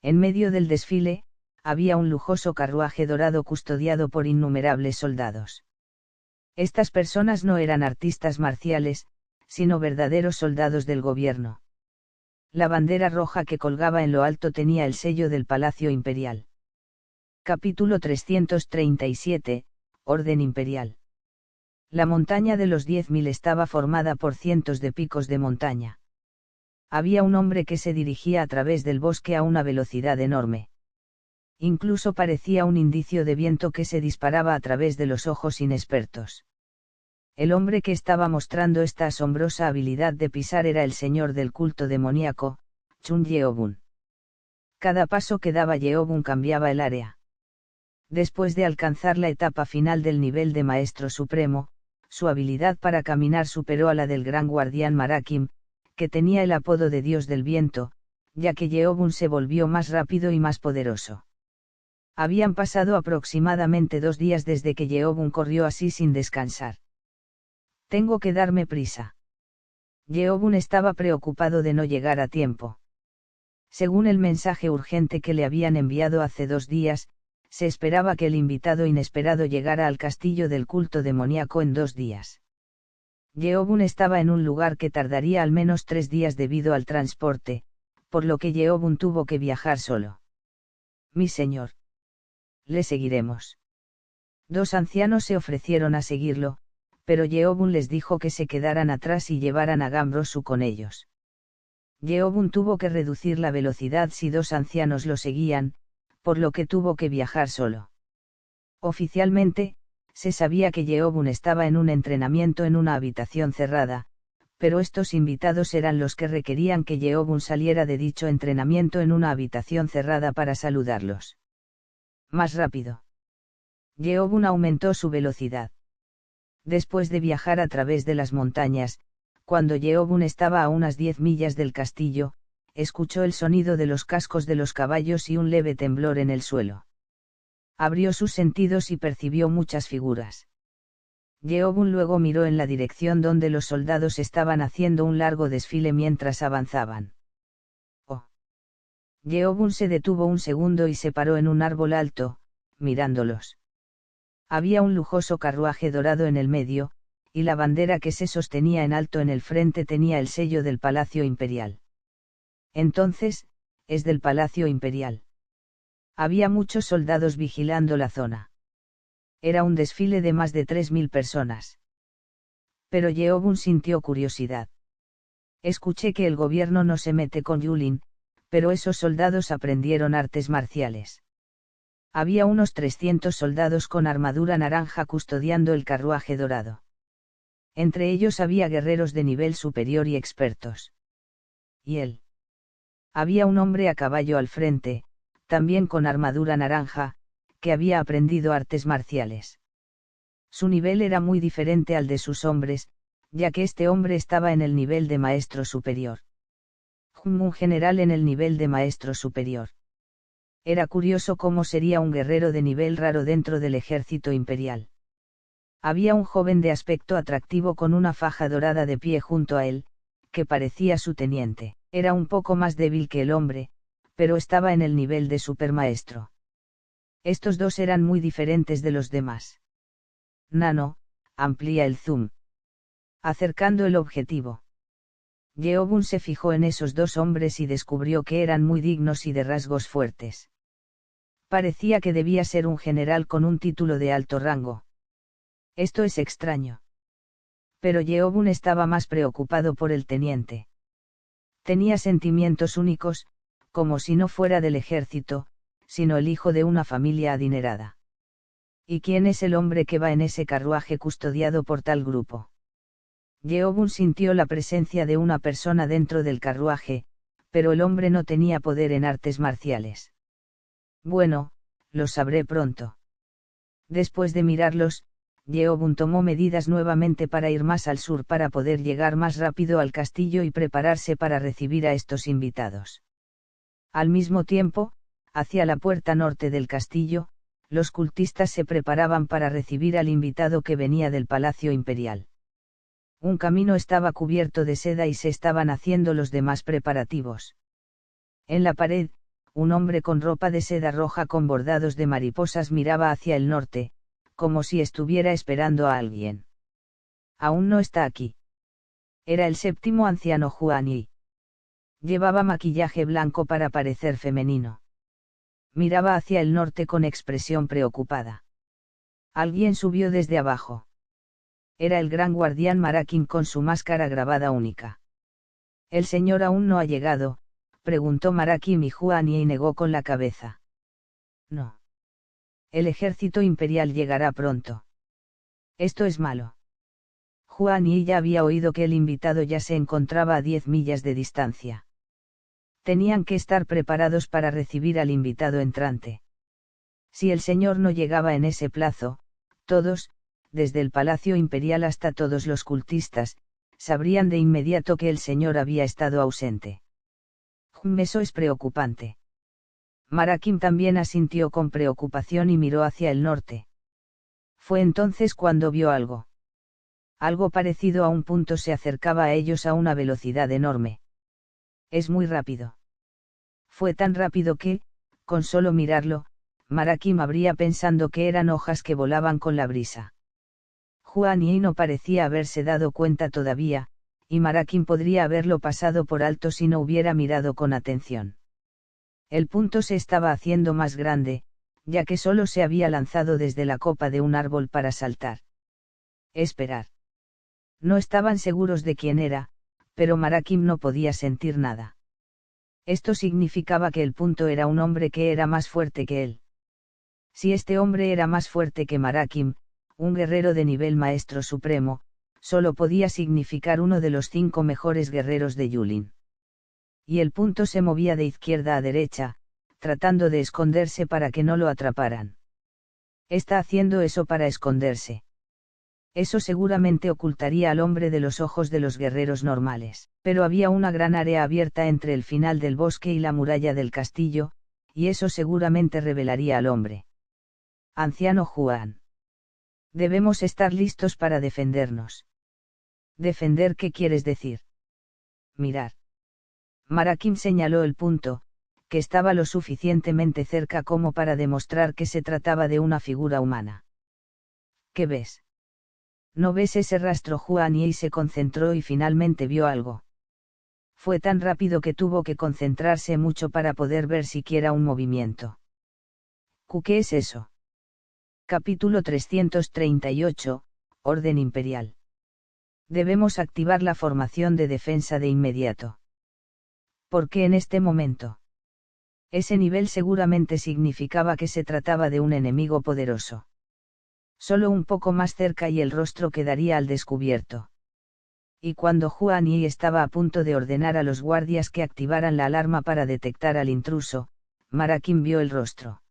Speaker 1: En medio del desfile, había un lujoso carruaje dorado custodiado por innumerables soldados. Estas personas no eran artistas marciales, sino verdaderos soldados del gobierno. La bandera roja que colgaba en lo alto tenía el sello del Palacio Imperial. Capítulo 337, Orden Imperial. La montaña de los 10.000 estaba formada por cientos de picos de montaña. Había un hombre que se dirigía a través del bosque a una velocidad enorme. Incluso parecía un indicio de viento que se disparaba a través de los ojos inexpertos. El hombre que estaba mostrando esta asombrosa habilidad de pisar era el señor del culto demoníaco, Chun Yeobun. Cada paso que daba Yeobun cambiaba el área. Después de alcanzar la etapa final del nivel de Maestro Supremo, su habilidad para caminar superó a la del gran guardián Marakim, que tenía el apodo de Dios del Viento, ya que Yeobun se volvió más rápido y más poderoso. Habían pasado aproximadamente 2 días desde que Yeobun corrió así sin descansar. Tengo que darme prisa. Yeobun estaba preocupado de no llegar a tiempo. Según el mensaje urgente que le habían enviado hace 2 días, se esperaba que el invitado inesperado llegara al castillo del culto demoníaco en 2 días. Yeobun estaba en un lugar que tardaría al menos 3 días debido al transporte, por lo que Yeobun tuvo que viajar solo. Mi señor. Le seguiremos. 2 ancianos se ofrecieron a seguirlo, pero Yeobun les dijo que se quedaran atrás y llevaran a Gambrosu con ellos. Yeobun tuvo que reducir la velocidad si 2 ancianos lo seguían, por lo que tuvo que viajar solo. Oficialmente, se sabía que Yeobun estaba en un entrenamiento en una habitación cerrada, pero estos invitados eran los que requerían que Yeobun saliera de dicho entrenamiento en una habitación cerrada para saludarlos. Más rápido. Yeobun aumentó su velocidad. Después de viajar a través de las montañas, cuando Yeobun estaba a unas 10 millas del castillo, escuchó el sonido de los cascos de los caballos y un leve temblor en el suelo. Abrió sus sentidos y percibió muchas figuras. Yeobun luego miró en la dirección donde los soldados estaban haciendo un largo desfile mientras avanzaban. Oh. Yeobun se detuvo un segundo y se paró en un árbol alto, mirándolos. Había un lujoso carruaje dorado en el medio, y la bandera que se sostenía en alto en el frente tenía el sello del Palacio Imperial. Entonces, es del Palacio Imperial. Había muchos soldados vigilando la zona. Era un desfile de más de 3000 personas. Pero Yeobun sintió curiosidad. Escuché que el gobierno no se mete con Yulin, pero esos soldados aprendieron artes marciales. Había unos 300 soldados con armadura naranja custodiando el carruaje dorado. Entre ellos había guerreros de nivel superior y expertos. ¿Y él? Había un hombre a caballo al frente, también con armadura naranja, que había aprendido artes marciales. Su nivel era muy diferente al de sus hombres, ya que este hombre estaba en el nivel de maestro superior. Un general en el nivel de maestro superior. Era curioso cómo sería un guerrero de nivel raro dentro del ejército imperial. Había un joven de aspecto atractivo con una faja dorada de pie junto a él, que parecía su teniente. Era un poco más débil que el hombre, pero estaba en el nivel de supermaestro. Estos dos eran muy diferentes de los demás. Nano, amplía el zoom. Acercando el objetivo. Yeobun se fijó en esos dos hombres y descubrió que eran muy dignos y de rasgos fuertes. Parecía que debía ser un general con un título de alto rango. Esto es extraño. Pero Yeobun estaba más preocupado por el teniente. Tenía sentimientos únicos, como si no fuera del ejército, sino el hijo de una familia adinerada. ¿Y quién es el hombre que va en ese carruaje custodiado por tal grupo? Yeobun sintió la presencia de una persona dentro del carruaje, pero el hombre no tenía poder en artes marciales. Bueno, lo sabré pronto. Después de mirarlos, Yeobun tomó medidas nuevamente para ir más al sur para poder llegar más rápido al castillo y prepararse para recibir a estos invitados. Al mismo tiempo, hacia la puerta norte del castillo, los cultistas se preparaban para recibir al invitado que venía del Palacio Imperial. Un camino estaba cubierto de seda y se estaban haciendo los demás preparativos. En la pared, un hombre con ropa de seda roja con bordados de mariposas miraba hacia el norte, como si estuviera esperando a alguien. Aún no está aquí. Era el séptimo anciano Huan Yi. Llevaba maquillaje blanco para parecer femenino. Miraba hacia el norte con expresión preocupada. Alguien subió desde abajo. Era el gran guardián Marakin con su máscara grabada única. ¿El señor aún no ha llegado?, preguntó Marakin y Huan Yi negó con la cabeza. No. El ejército imperial llegará pronto. Esto es malo. Huan Yi ya había oído que el invitado ya se encontraba a 10 millas de distancia. Tenían que estar preparados para recibir al invitado entrante. Si el señor no llegaba en ese plazo, todos, desde el Palacio Imperial hasta todos los cultistas, sabrían de inmediato que el señor había estado ausente. Eso es preocupante. Marakin también asintió con preocupación y miró hacia el norte. Fue entonces cuando vio algo. Algo parecido a un punto se acercaba a ellos a una velocidad enorme. Es muy rápido. Fue tan rápido que, con solo mirarlo, Marakin habría pensando que eran hojas que volaban con la brisa. Huan Yi no parecía haberse dado cuenta todavía, y Marakin podría haberlo pasado por alto si no hubiera mirado con atención. El punto se estaba haciendo más grande, ya que solo se había lanzado desde la copa de un árbol para saltar. Esperar. No estaban seguros de quién era, pero Marakin no podía sentir nada. Esto significaba que el punto era un hombre que era más fuerte que él. Si este hombre era más fuerte que Marakin, un guerrero de nivel maestro supremo, solo podía significar uno de los 5 mejores guerreros de Yulin. Y el punto se movía de izquierda a derecha, tratando de esconderse para que no lo atraparan. Está haciendo eso para esconderse. Eso seguramente ocultaría al hombre de los ojos de los guerreros normales, pero había una gran área abierta entre el final del bosque y la muralla del castillo, y eso seguramente revelaría al hombre. Anciano Juan. Debemos estar listos para defendernos. ¿Defender qué quieres decir? Mirar. Marakin señaló el punto, que estaba lo suficientemente cerca como para demostrar que se trataba de una figura humana. ¿Qué ves? ¿No ves ese rastro? Juan y se concentró y finalmente vio algo. Fue tan rápido que tuvo que concentrarse mucho para poder ver siquiera un movimiento. ¿Qué es eso? Capítulo 338, Orden Imperial. Debemos activar la formación de defensa de inmediato. ¿Por qué en este momento? Ese nivel seguramente significaba que se trataba de un enemigo poderoso. Solo un poco más cerca y el rostro quedaría al descubierto. Y cuando Juan y estaba a punto de ordenar a los guardias que activaran la alarma para detectar al intruso, Marakim vio el rostro.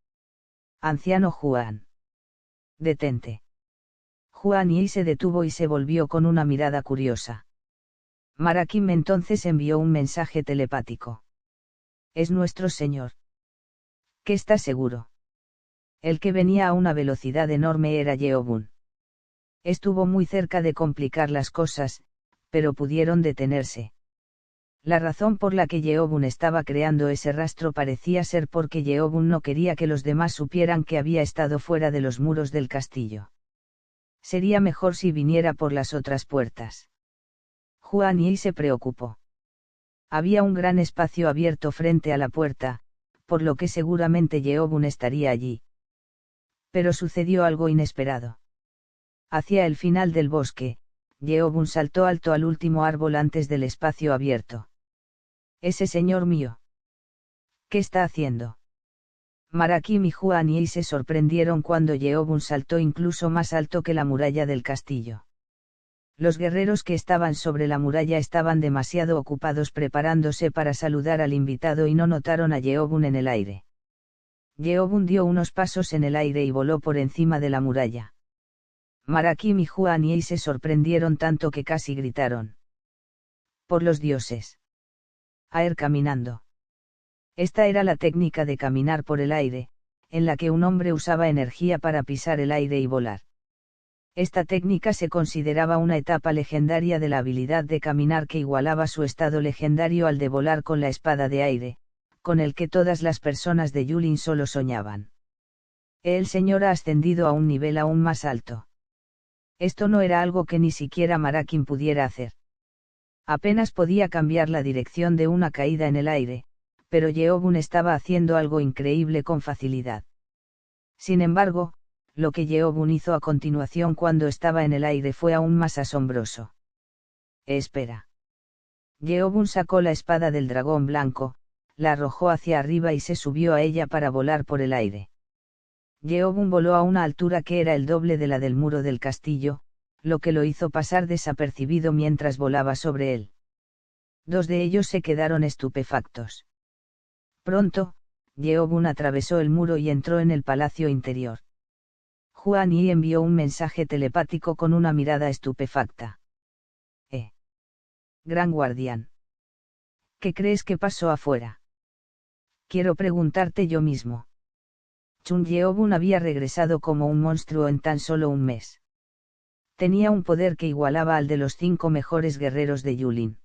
Speaker 1: Anciano Juan. Detente. Juan y se detuvo y se volvió con una mirada curiosa. Marakim entonces envió un mensaje telepático. Es nuestro señor. ¿Qué está seguro? El que venía a una velocidad enorme era Yeobun. Estuvo muy cerca de complicar las cosas, pero pudieron detenerse. La razón por la que Yeobun estaba creando ese rastro parecía ser porque Yeobun no quería que los demás supieran que había estado fuera de los muros del castillo. Sería mejor si viniera por las otras puertas. Juan y se preocupó. Había un gran espacio abierto frente a la puerta, por lo que seguramente Yeobun estaría allí. Pero sucedió algo inesperado. Hacia el final del bosque, Yeobun saltó alto al último árbol antes del espacio abierto. Ese señor mío. ¿Qué está haciendo? Marakim y Juan y se sorprendieron cuando Yeobun saltó incluso más alto que la muralla del castillo. Los guerreros que estaban sobre la muralla estaban demasiado ocupados preparándose para saludar al invitado y no notaron a Yeobun en el aire. Yeobun dio unos pasos en el aire y voló por encima de la muralla. Marakim y Juan y se sorprendieron tanto que casi gritaron. Por los dioses. Aer caminando. Esta era la técnica de caminar por el aire, en la que un hombre usaba energía para pisar el aire y volar. Esta técnica se consideraba una etapa legendaria de la habilidad de caminar que igualaba su estado legendario al de volar con la espada de aire, con el que todas las personas de Yulin solo soñaban. El señor ha ascendido a un nivel aún más alto. Esto no era algo que ni siquiera Marakim pudiera hacer. Apenas podía cambiar la dirección de una caída en el aire, pero Yeobun estaba haciendo algo increíble con facilidad. Sin embargo, lo que Yeobun hizo a continuación cuando estaba en el aire fue aún más asombroso. Espera. Yeobun sacó la espada del dragón blanco, la arrojó hacia arriba y se subió a ella para volar por el aire. Yeobun voló a una altura que era el doble de la del muro del castillo, lo que lo hizo pasar desapercibido mientras volaba sobre él. Dos de ellos se quedaron estupefactos. Pronto, Yeobun atravesó el muro y entró en el palacio interior. Juan y envió un mensaje telepático con una mirada estupefacta. Gran guardián. ¿Qué crees que pasó afuera? Quiero preguntarte yo mismo. Chun Yeobun había regresado como un monstruo en tan solo un mes. Tenía un poder que igualaba al de los 5 mejores guerreros de Yulin.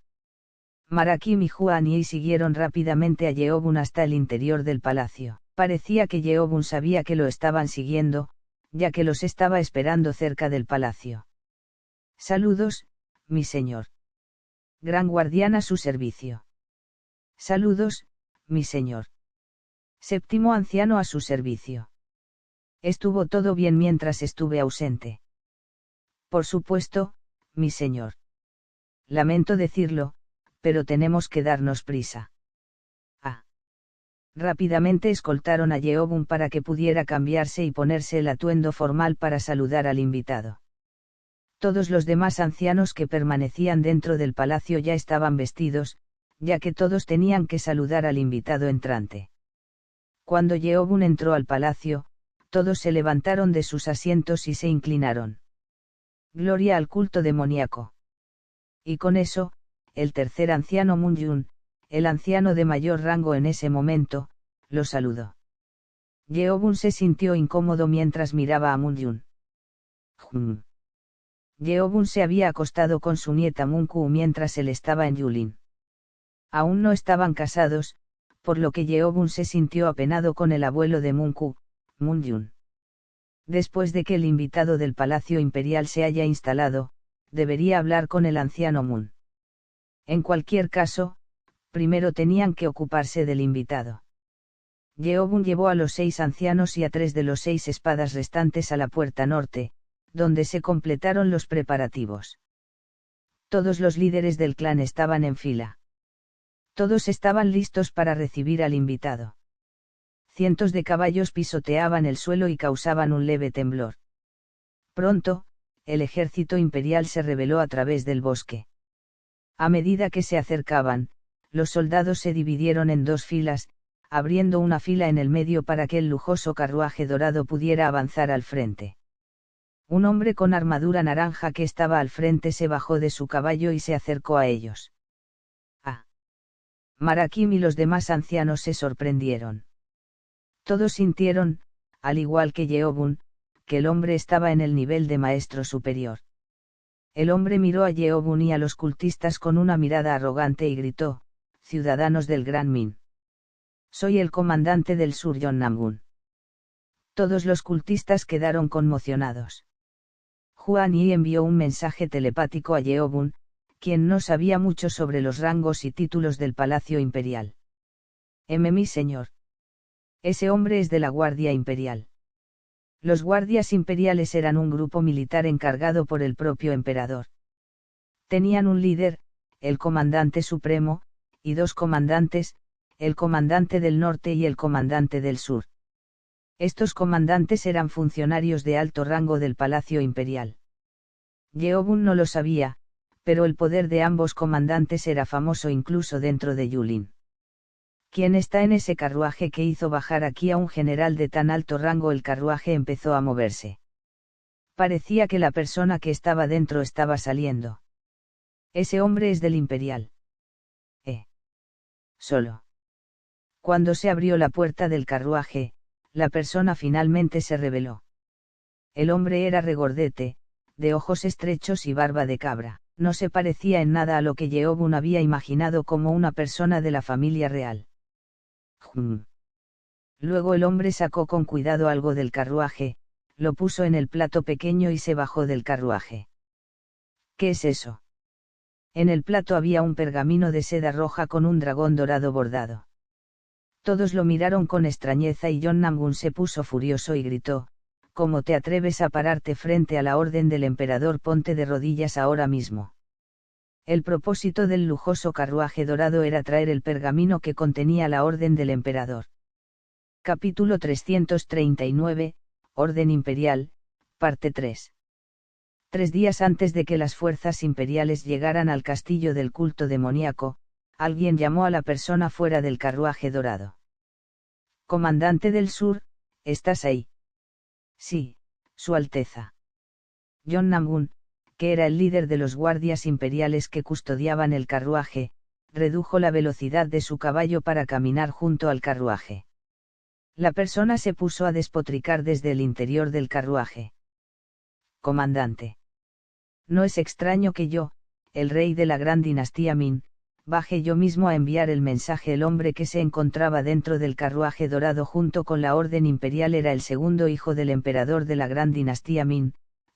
Speaker 1: Marakim y Juan y siguieron rápidamente a Yeobun hasta el interior del palacio. Parecía que Yeobun sabía que lo estaban siguiendo, ya que los estaba esperando cerca del palacio. Saludos, mi señor. Gran guardián a su servicio. Saludos, mi señor. Séptimo anciano a su servicio. Estuvo todo bien mientras estuve ausente. Por supuesto, mi señor. Lamento decirlo, pero tenemos que darnos prisa. Rápidamente escoltaron a Yeobun para que pudiera cambiarse y ponerse el atuendo formal para saludar al invitado. Todos los demás ancianos que permanecían dentro del palacio ya estaban vestidos, ya que todos tenían que saludar al invitado entrante. Cuando Yeobun entró al palacio, todos se levantaron de sus asientos y se inclinaron. Gloria al culto demoníaco. Y con eso, el tercer anciano Mun-Yun, el anciano de mayor rango en ese momento, lo saludó. Yeobun se sintió incómodo mientras miraba a Mun-Yun. Yeobun se había acostado con su nieta Mun-Ku mientras él estaba en Yulin. Aún no estaban casados, por lo que Yeobun se sintió apenado con el abuelo de Munku, Munjun. Después de que el invitado del Palacio Imperial se haya instalado, debería hablar con el anciano Mun. En cualquier caso, primero tenían que ocuparse del invitado. Yeobun llevó a los 6 ancianos y a 3 de los 6 espadas restantes a la puerta norte, donde se completaron los preparativos. Todos los líderes del clan estaban en fila. Todos estaban listos para recibir al invitado. Cientos de caballos pisoteaban el suelo y causaban un leve temblor. Pronto, el ejército imperial se reveló a través del bosque. A medida que se acercaban, los soldados se dividieron en 2 filas, abriendo una fila en el medio para que el lujoso carruaje dorado pudiera avanzar al frente. Un hombre con armadura naranja que estaba al frente se bajó de su caballo y se acercó a ellos. Marakim y los demás ancianos se sorprendieron. Todos sintieron, al igual que Yeobun, que el hombre estaba en el nivel de maestro superior. El hombre miró a Yeobun y a los cultistas con una mirada arrogante y gritó: «Ciudadanos del Gran Min. Soy el comandante del sur Yonnam-gun». Todos los cultistas quedaron conmocionados. Huan Yi envió un mensaje telepático a Yeobun, quien no sabía mucho sobre los rangos y títulos del Palacio Imperial. Mi señor. Ese hombre es de la Guardia Imperial. Los guardias imperiales eran un grupo militar encargado por el propio emperador. Tenían un líder, el comandante supremo, y 2 comandantes, el comandante del norte y el comandante del sur. Estos comandantes eran funcionarios de alto rango del Palacio Imperial. Yeobun no lo sabía, pero el poder de ambos comandantes era famoso incluso dentro de Yulin. ¿Quién está en ese carruaje que hizo bajar aquí a un general de tan alto rango? El carruaje empezó a moverse. Parecía que la persona que estaba dentro estaba saliendo. Ese hombre es del Imperial. Solo. Cuando se abrió la puerta del carruaje, la persona finalmente se reveló. El hombre era regordete, de ojos estrechos y barba de cabra. No se parecía en nada a lo que Yeobun había imaginado como una persona de la familia real. Luego el hombre sacó con cuidado algo del carruaje, lo puso en el plato pequeño y se bajó del carruaje. ¿Qué es eso? En el plato había un pergamino de seda roja con un dragón dorado bordado. Todos lo miraron con extrañeza y Yonnam-gun se puso furioso y gritó: «¿Cómo te atreves a pararte frente a la orden del emperador? Ponte de rodillas ahora mismo». El propósito del lujoso carruaje dorado era traer el pergamino que contenía la orden del emperador. Capítulo 339, Orden Imperial, parte 3. 3 días antes de que las fuerzas imperiales llegaran al castillo del culto demoníaco, alguien llamó a la persona fuera del carruaje dorado. «Comandante del sur, ¿estás ahí?» «Sí, Su Alteza». Yonnam-gun, que era el líder de los guardias imperiales que custodiaban el carruaje, redujo la velocidad de su caballo para caminar junto al carruaje. La persona se puso a despotricar desde el interior del carruaje. «Comandante. No es extraño que yo, el rey de la gran dinastía Min, baje yo mismo a enviar el mensaje». El hombre que se encontraba dentro del carruaje dorado junto con la orden imperial era el segundo hijo del emperador de la gran dinastía Min,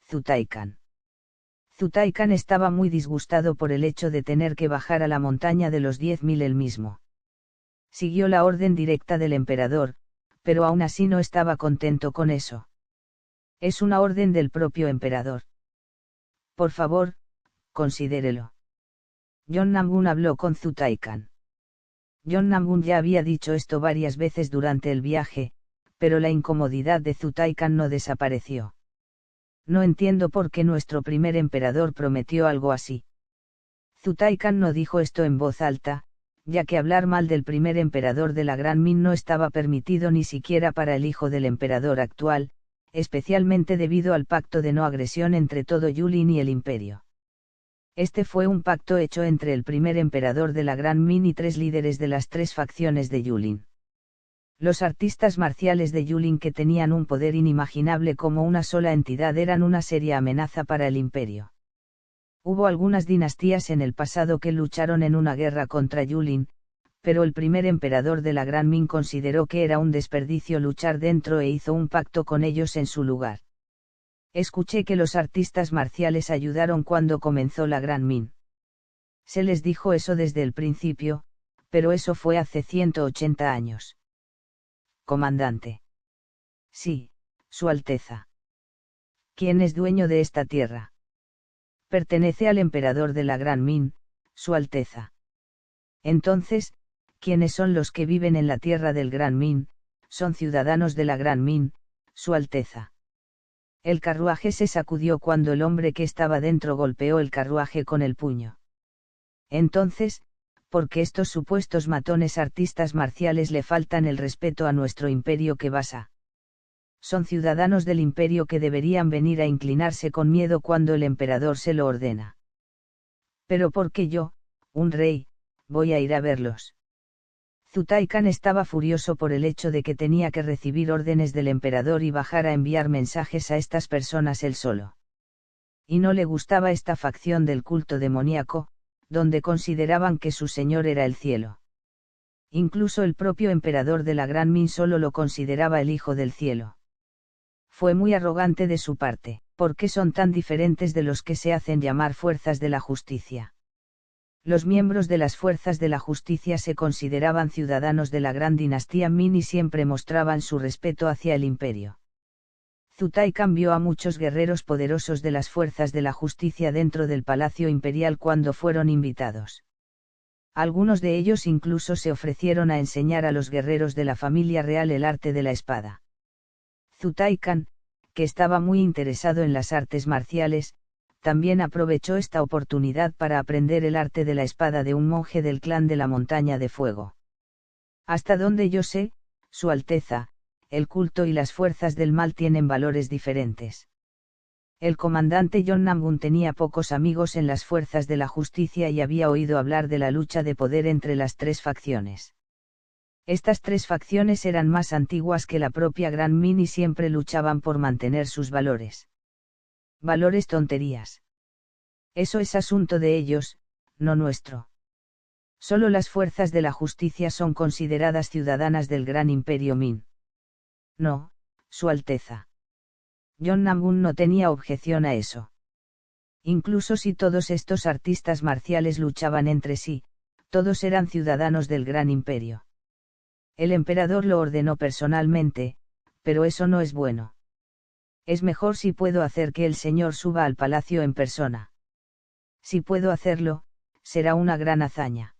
Speaker 1: Zutaikan. Zutaikan estaba muy disgustado por el hecho de tener que bajar a la montaña de los 10.000 él mismo. Siguió la orden directa del emperador, pero aún así no estaba contento con eso. «Es una orden del propio emperador. Por favor, considérelo». Yonnam-gun habló con Zutaikan. Yonnam-gun ya había dicho esto varias veces durante el viaje, pero la incomodidad de Zutaikan no desapareció. «No entiendo por qué nuestro primer emperador prometió algo así». Zutaikan no dijo esto en voz alta, ya que hablar mal del primer emperador de la Gran Min no estaba permitido ni siquiera para el hijo del emperador actual, especialmente debido al pacto de no agresión entre todo Yulin y el imperio. Este fue un pacto hecho entre el primer emperador de la Gran Min y 3 líderes de las 3 facciones de Yulin. Los artistas marciales de Yulin, que tenían un poder inimaginable como una sola entidad, eran una seria amenaza para el imperio. Hubo algunas dinastías en el pasado que lucharon en una guerra contra Yulin, pero el primer emperador de la Gran Ming consideró que era un desperdicio luchar dentro e hizo un pacto con ellos en su lugar. Escuché que los artistas marciales ayudaron cuando comenzó la Gran Ming. Se les dijo eso desde el principio, pero eso fue hace 180 años. Comandante. Sí, Su Alteza. ¿Quién es dueño de esta tierra? Pertenece al emperador de la Gran Ming, Su Alteza. Entonces, ¿quiénes son los que viven en la tierra del Gran Ming? Son ciudadanos de la Gran Ming, Su Alteza. El carruaje se sacudió cuando el hombre que estaba dentro golpeó el carruaje con el puño. Entonces, ¿por qué estos supuestos matones artistas marciales le faltan el respeto a nuestro imperio que basa? Son ciudadanos del imperio que deberían venir a inclinarse con miedo cuando el emperador se lo ordena. Pero ¿por qué yo, un rey, voy a ir a verlos? Zutai Khan estaba furioso por el hecho de que tenía que recibir órdenes del emperador y bajar a enviar mensajes a estas personas él solo. Y no le gustaba esta facción del culto demoníaco, donde consideraban que su señor era el cielo. Incluso el propio emperador de la Gran Ming solo lo consideraba el hijo del cielo. Fue muy arrogante de su parte. ¿Por qué son tan diferentes de los que se hacen llamar fuerzas de la justicia? Los miembros de las fuerzas de la justicia se consideraban ciudadanos de la gran dinastía Ming y siempre mostraban su respeto hacia el imperio. Zutai cambió a muchos guerreros poderosos de las fuerzas de la justicia dentro del palacio imperial cuando fueron invitados. Algunos de ellos incluso se ofrecieron a enseñar a los guerreros de la familia real el arte de la espada. Zutai Khan, que estaba muy interesado en las artes marciales, también aprovechó esta oportunidad para aprender el arte de la espada de un monje del clan de la Montaña de Fuego. Hasta donde yo sé, Su Alteza, el culto y las fuerzas del mal tienen valores diferentes. El comandante John Nambun tenía pocos amigos en las fuerzas de la justicia y había oído hablar de la lucha de poder entre las tres facciones. Estas tres facciones eran más antiguas que la propia Gran Ming y siempre luchaban por mantener sus valores. Valores tonterías. Eso es asunto de ellos, no nuestro. Solo las fuerzas de la justicia son consideradas ciudadanas del gran imperio Ming. No, Su Alteza. John Nambun no tenía objeción a eso. Incluso si todos estos artistas marciales luchaban entre sí, todos eran ciudadanos del gran imperio. El emperador lo ordenó personalmente, pero eso no es bueno. Es mejor si puedo hacer que el señor suba al palacio en persona. Si puedo hacerlo, será una gran hazaña.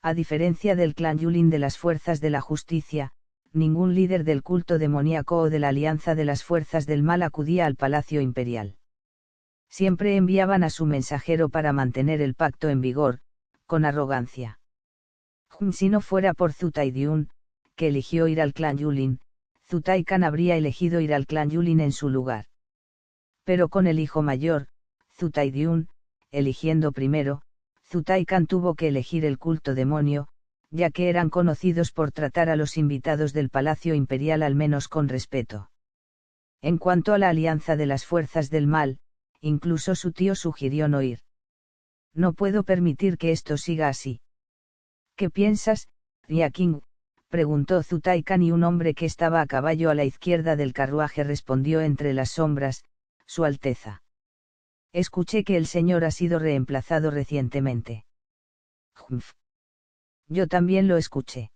Speaker 1: A diferencia del clan Yulin de las fuerzas de la justicia, ningún líder del culto demoníaco o de la alianza de las fuerzas del mal acudía al palacio imperial. Siempre enviaban a su mensajero para mantener el pacto en vigor, con arrogancia. Si no fuera por Zutai Diun, que eligió ir al clan Yulin, Zutai Khan habría elegido ir al clan Yulin en su lugar. Pero con el hijo mayor, Zutai Diun, eligiendo primero, Zutai Khan tuvo que elegir el culto demonio, ya que eran conocidos por tratar a los invitados del palacio imperial al menos con respeto. En cuanto a la alianza de las fuerzas del mal, incluso su tío sugirió no ir. No puedo permitir que esto siga así. ¿Qué piensas, Yaking?, preguntó Zutai Khan y un hombre que estaba a caballo a la izquierda del carruaje respondió entre las sombras, Su Alteza. Escuché que el señor ha sido reemplazado recientemente. Humph. Yo también lo escuché.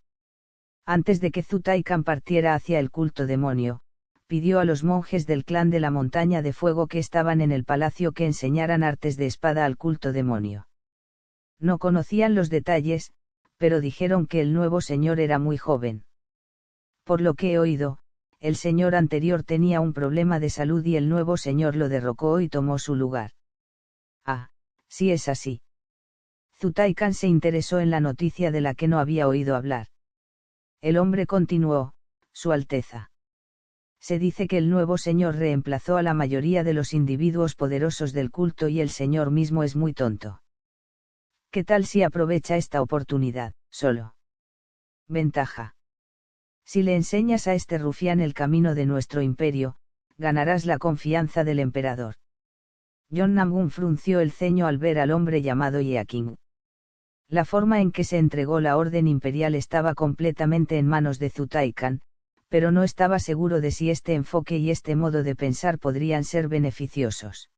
Speaker 1: Antes de que Zutai Khan partiera hacia el culto demonio, pidió a los monjes del clan de la Montaña de Fuego que estaban en el palacio que enseñaran artes de espada al culto demonio. No conocían los detalles, pero dijeron que el nuevo señor era muy joven. Por lo que he oído, el señor anterior tenía un problema de salud y el nuevo señor lo derrocó y tomó su lugar. Ah, sí es así. Zutai Khan se interesó en la noticia de la que no había oído hablar. El hombre continuó, Su Alteza. Se dice que el nuevo señor reemplazó a la mayoría de los individuos poderosos del culto y el señor mismo es muy tonto. ¿Qué tal si aprovecha esta oportunidad, solo? Ventaja. Si le enseñas a este rufián el camino de nuestro imperio, ganarás la confianza del emperador. John Nambun frunció el ceño al ver al hombre llamado Yaking. La forma en que se entregó la orden imperial estaba completamente en manos de Zutaikan, pero no estaba seguro de si este enfoque y este modo de pensar podrían ser beneficiosos.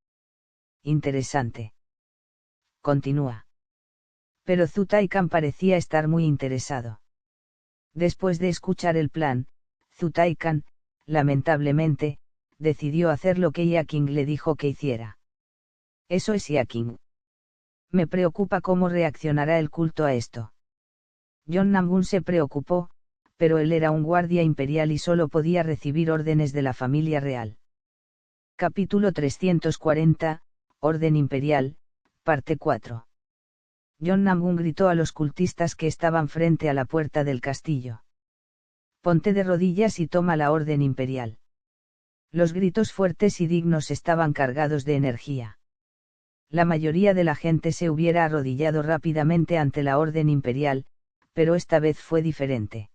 Speaker 1: Interesante. Continúa. Pero Zutaikan parecía estar muy interesado. Después de escuchar el plan, Zutaikan, lamentablemente, decidió hacer lo que Yaking le dijo que hiciera. Eso es Yaking. Me preocupa cómo reaccionará el culto a esto. John Namun se preocupó, pero él era un guardia imperial y solo podía recibir órdenes de la familia real. Capítulo 340, Orden Imperial, parte 4. John Namun gritó a los cultistas que estaban frente a la puerta del castillo. Ponte de rodillas y toma la orden imperial. Los gritos fuertes y dignos estaban cargados de energía. La mayoría de la gente se hubiera arrodillado rápidamente ante la orden imperial, pero esta vez fue diferente.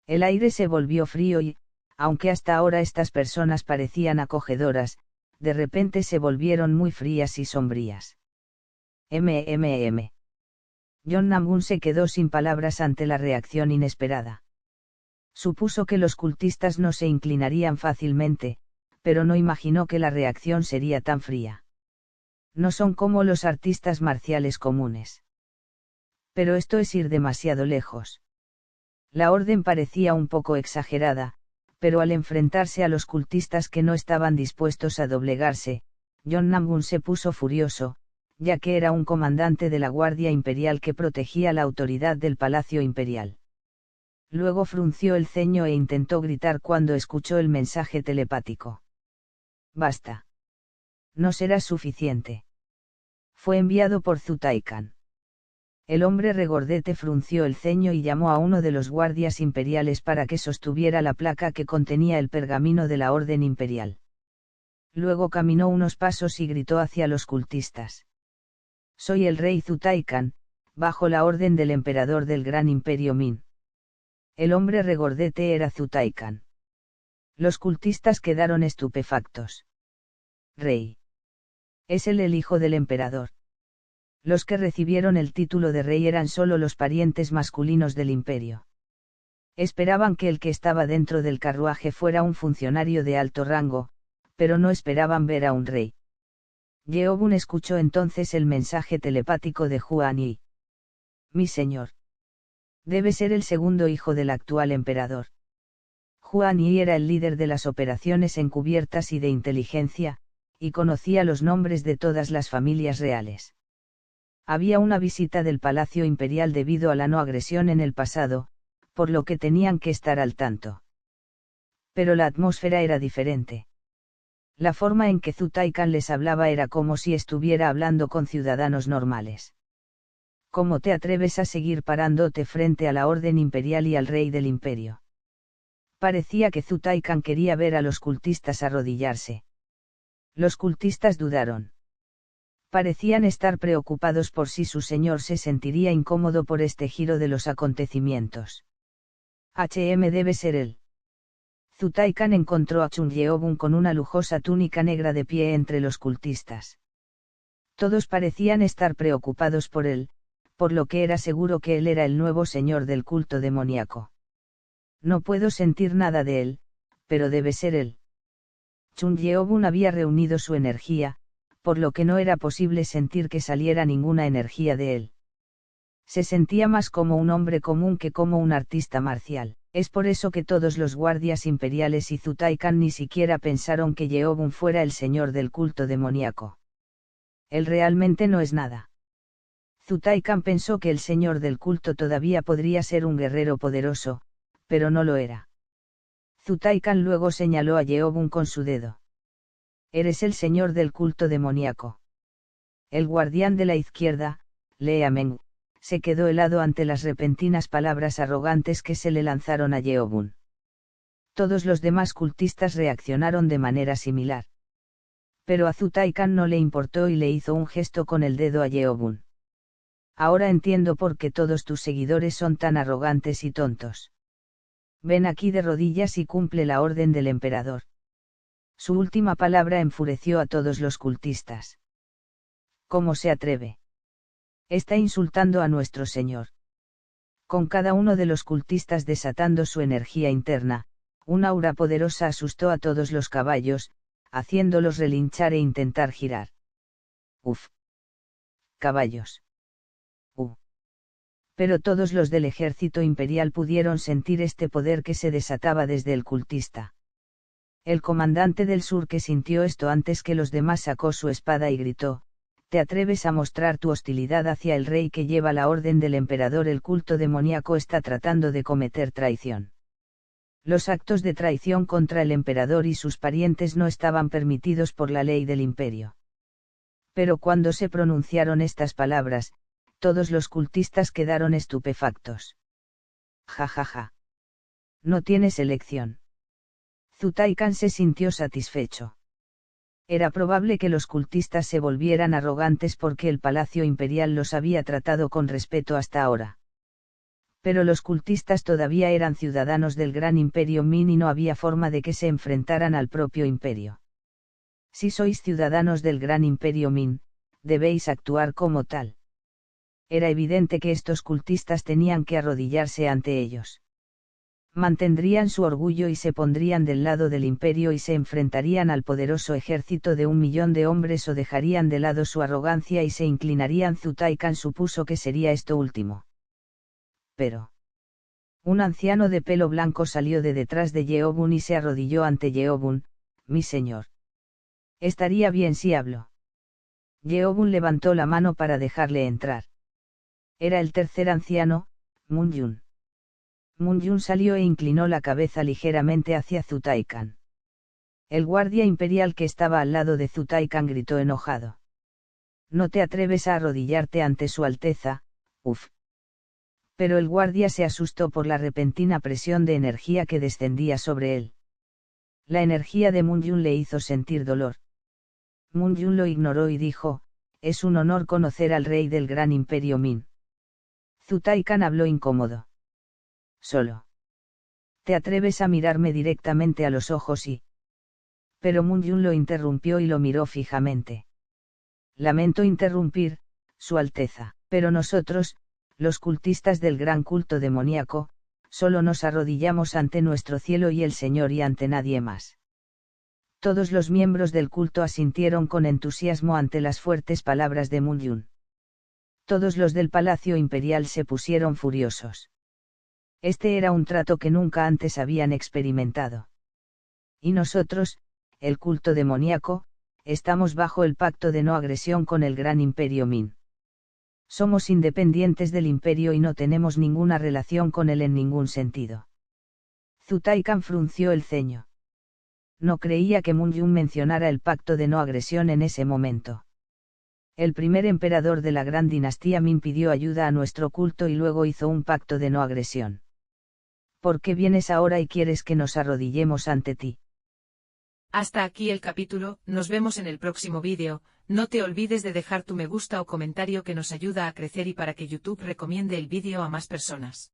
Speaker 1: El aire se volvió frío y, aunque hasta ahora estas personas parecían acogedoras, de repente se volvieron muy frías y sombrías. John Namun se quedó sin palabras ante la reacción inesperada. Supuso que los cultistas no se inclinarían fácilmente, pero no imaginó que la reacción sería tan fría. No son como los artistas marciales comunes. Pero esto es ir demasiado lejos. La orden parecía un poco exagerada, pero al enfrentarse a los cultistas que no estaban dispuestos a doblegarse, John Namun se puso furioso, ya que era un comandante de la Guardia Imperial que protegía la autoridad del Palacio Imperial. Luego frunció el ceño e intentó gritar cuando escuchó el mensaje telepático. Basta. No será suficiente. Fue enviado por Zutaikan. El hombre regordete frunció el ceño y llamó a uno de los guardias imperiales para que sostuviera la placa que contenía el pergamino de la orden imperial. Luego caminó unos pasos y gritó hacia los cultistas. Soy el rey Zutaikan, bajo la orden del emperador del gran imperio Min. El hombre regordete era Zutaikan. Los cultistas quedaron estupefactos. Rey. Es él el hijo del emperador. Los que recibieron el título de rey eran solo los parientes masculinos del imperio. Esperaban que el que estaba dentro del carruaje fuera un funcionario de alto rango, pero no esperaban ver a un rey. Yeobun escuchó entonces el mensaje telepático de Huan Yi. Mi señor. Debe ser el segundo hijo del actual emperador. Huan Yi era el líder de las operaciones encubiertas y de inteligencia, y conocía los nombres de todas las familias reales. Había una visita del Palacio Imperial debido a la no agresión en el pasado, por lo que tenían que estar al tanto. Pero la atmósfera era diferente. La forma en que Zutaikan les hablaba era como si estuviera hablando con ciudadanos normales. ¿Cómo te atreves a seguir parándote frente a la orden imperial y al rey del imperio? Parecía que Zutaikan quería ver a los cultistas arrodillarse. Los cultistas dudaron. Parecían estar preocupados por si su señor se sentiría incómodo por este giro de los acontecimientos. Debe ser él. Zutaikan encontró a Chun Yeobun con una lujosa túnica negra de pie entre los cultistas. Todos parecían estar preocupados por él, por lo que era seguro que él era el nuevo señor del culto demoníaco. No puedo sentir nada de él, pero debe ser él. Chun Yeobun había reunido su energía, por lo que no era posible sentir que saliera ninguna energía de él. Se sentía más como un hombre común que como un artista marcial. Es por eso que todos los guardias imperiales y Zutaikan ni siquiera pensaron que Yeobun fuera el señor del culto demoníaco. Él realmente no es nada. Zutaikan pensó que el señor del culto todavía podría ser un guerrero poderoso, pero no lo era. Zutaikan luego señaló a Yeobun con su dedo. Eres el señor del culto demoníaco. El guardián de la izquierda, Lea Meng, se quedó helado ante las repentinas palabras arrogantes que se le lanzaron a Yeobun. Todos los demás cultistas reaccionaron de manera similar. Pero a Zutaikan no le importó y le hizo un gesto con el dedo a Yeobun. Ahora entiendo por qué todos tus seguidores son tan arrogantes y tontos. Ven aquí de rodillas y cumple la orden del emperador. Su última palabra enfureció a todos los cultistas. ¿Cómo se atreve? Está insultando a nuestro Señor. Con cada uno de los cultistas desatando su energía interna, una aura poderosa asustó a todos los caballos, haciéndolos relinchar e intentar girar. Uf. Caballos. Pero todos los del ejército imperial pudieron sentir este poder que se desataba desde el cultista. El comandante del sur, que sintió esto antes que los demás, sacó su espada y gritó: ¿Te atreves a mostrar tu hostilidad hacia el rey que lleva la orden del emperador? El culto demoníaco está tratando de cometer traición. Los actos de traición contra el emperador y sus parientes no estaban permitidos por la ley del imperio. Pero cuando se pronunciaron estas palabras, todos los cultistas quedaron estupefactos. Ja ja ja. No tienes elección. Zutaikan se sintió satisfecho. Era probable que los cultistas se volvieran arrogantes porque el palacio imperial los había tratado con respeto hasta ahora. Pero los cultistas todavía eran ciudadanos del gran imperio Min y no había forma de que se enfrentaran al propio imperio. Si sois ciudadanos del gran imperio Min, debéis actuar como tal. Era evidente que estos cultistas tenían que arrodillarse ante ellos. Mantendrían su orgullo y se pondrían del lado del imperio y se enfrentarían al poderoso ejército de 1.000.000 de hombres, o dejarían de lado su arrogancia y se inclinarían. Zutaikan supuso que sería esto último. Pero un anciano de pelo blanco salió de detrás de Yeobun y se arrodilló ante Yeobun: mi señor. Estaría bien si hablo. Yeobun levantó la mano para dejarle entrar. Era el tercer anciano, Mun-Yun. Mun-Yun salió e inclinó la cabeza ligeramente hacia Zutaikan. El guardia imperial que estaba al lado de Zutaikan gritó enojado: No te atreves a arrodillarte ante su Alteza, uf. Pero el guardia se asustó por la repentina presión de energía que descendía sobre él. La energía de Mun-Yun le hizo sentir dolor. Mun-Yun lo ignoró y dijo: es un honor conocer al rey del gran imperio Min. Zutaikan habló incómodo. Solo. ¿Te atreves a mirarme directamente a los ojos y...? Pero Mun-Yun lo interrumpió y lo miró fijamente. Lamento interrumpir, Su Alteza, pero nosotros, los cultistas del gran culto demoníaco, solo nos arrodillamos ante nuestro cielo y el Señor y ante nadie más. Todos los miembros del culto asintieron con entusiasmo ante las fuertes palabras de Mun-Yun. Todos los del palacio imperial se pusieron furiosos. Este era un trato que nunca antes habían experimentado. Y nosotros, el culto demoníaco, estamos bajo el pacto de no agresión con el gran imperio Min. Somos independientes del imperio y no tenemos ninguna relación con él en ningún sentido. Zutaikan frunció el ceño. No creía que Mun-Yun mencionara el pacto de no agresión en ese momento. El primer emperador de la gran dinastía Min pidió ayuda a nuestro culto y luego hizo un pacto de no agresión. ¿Por qué vienes ahora y quieres que nos arrodillemos ante ti?
Speaker 2: Hasta aquí el capítulo, nos vemos en el próximo vídeo. No te olvides de dejar tu me gusta o comentario que nos ayuda a crecer y para que YouTube recomiende el vídeo a más personas.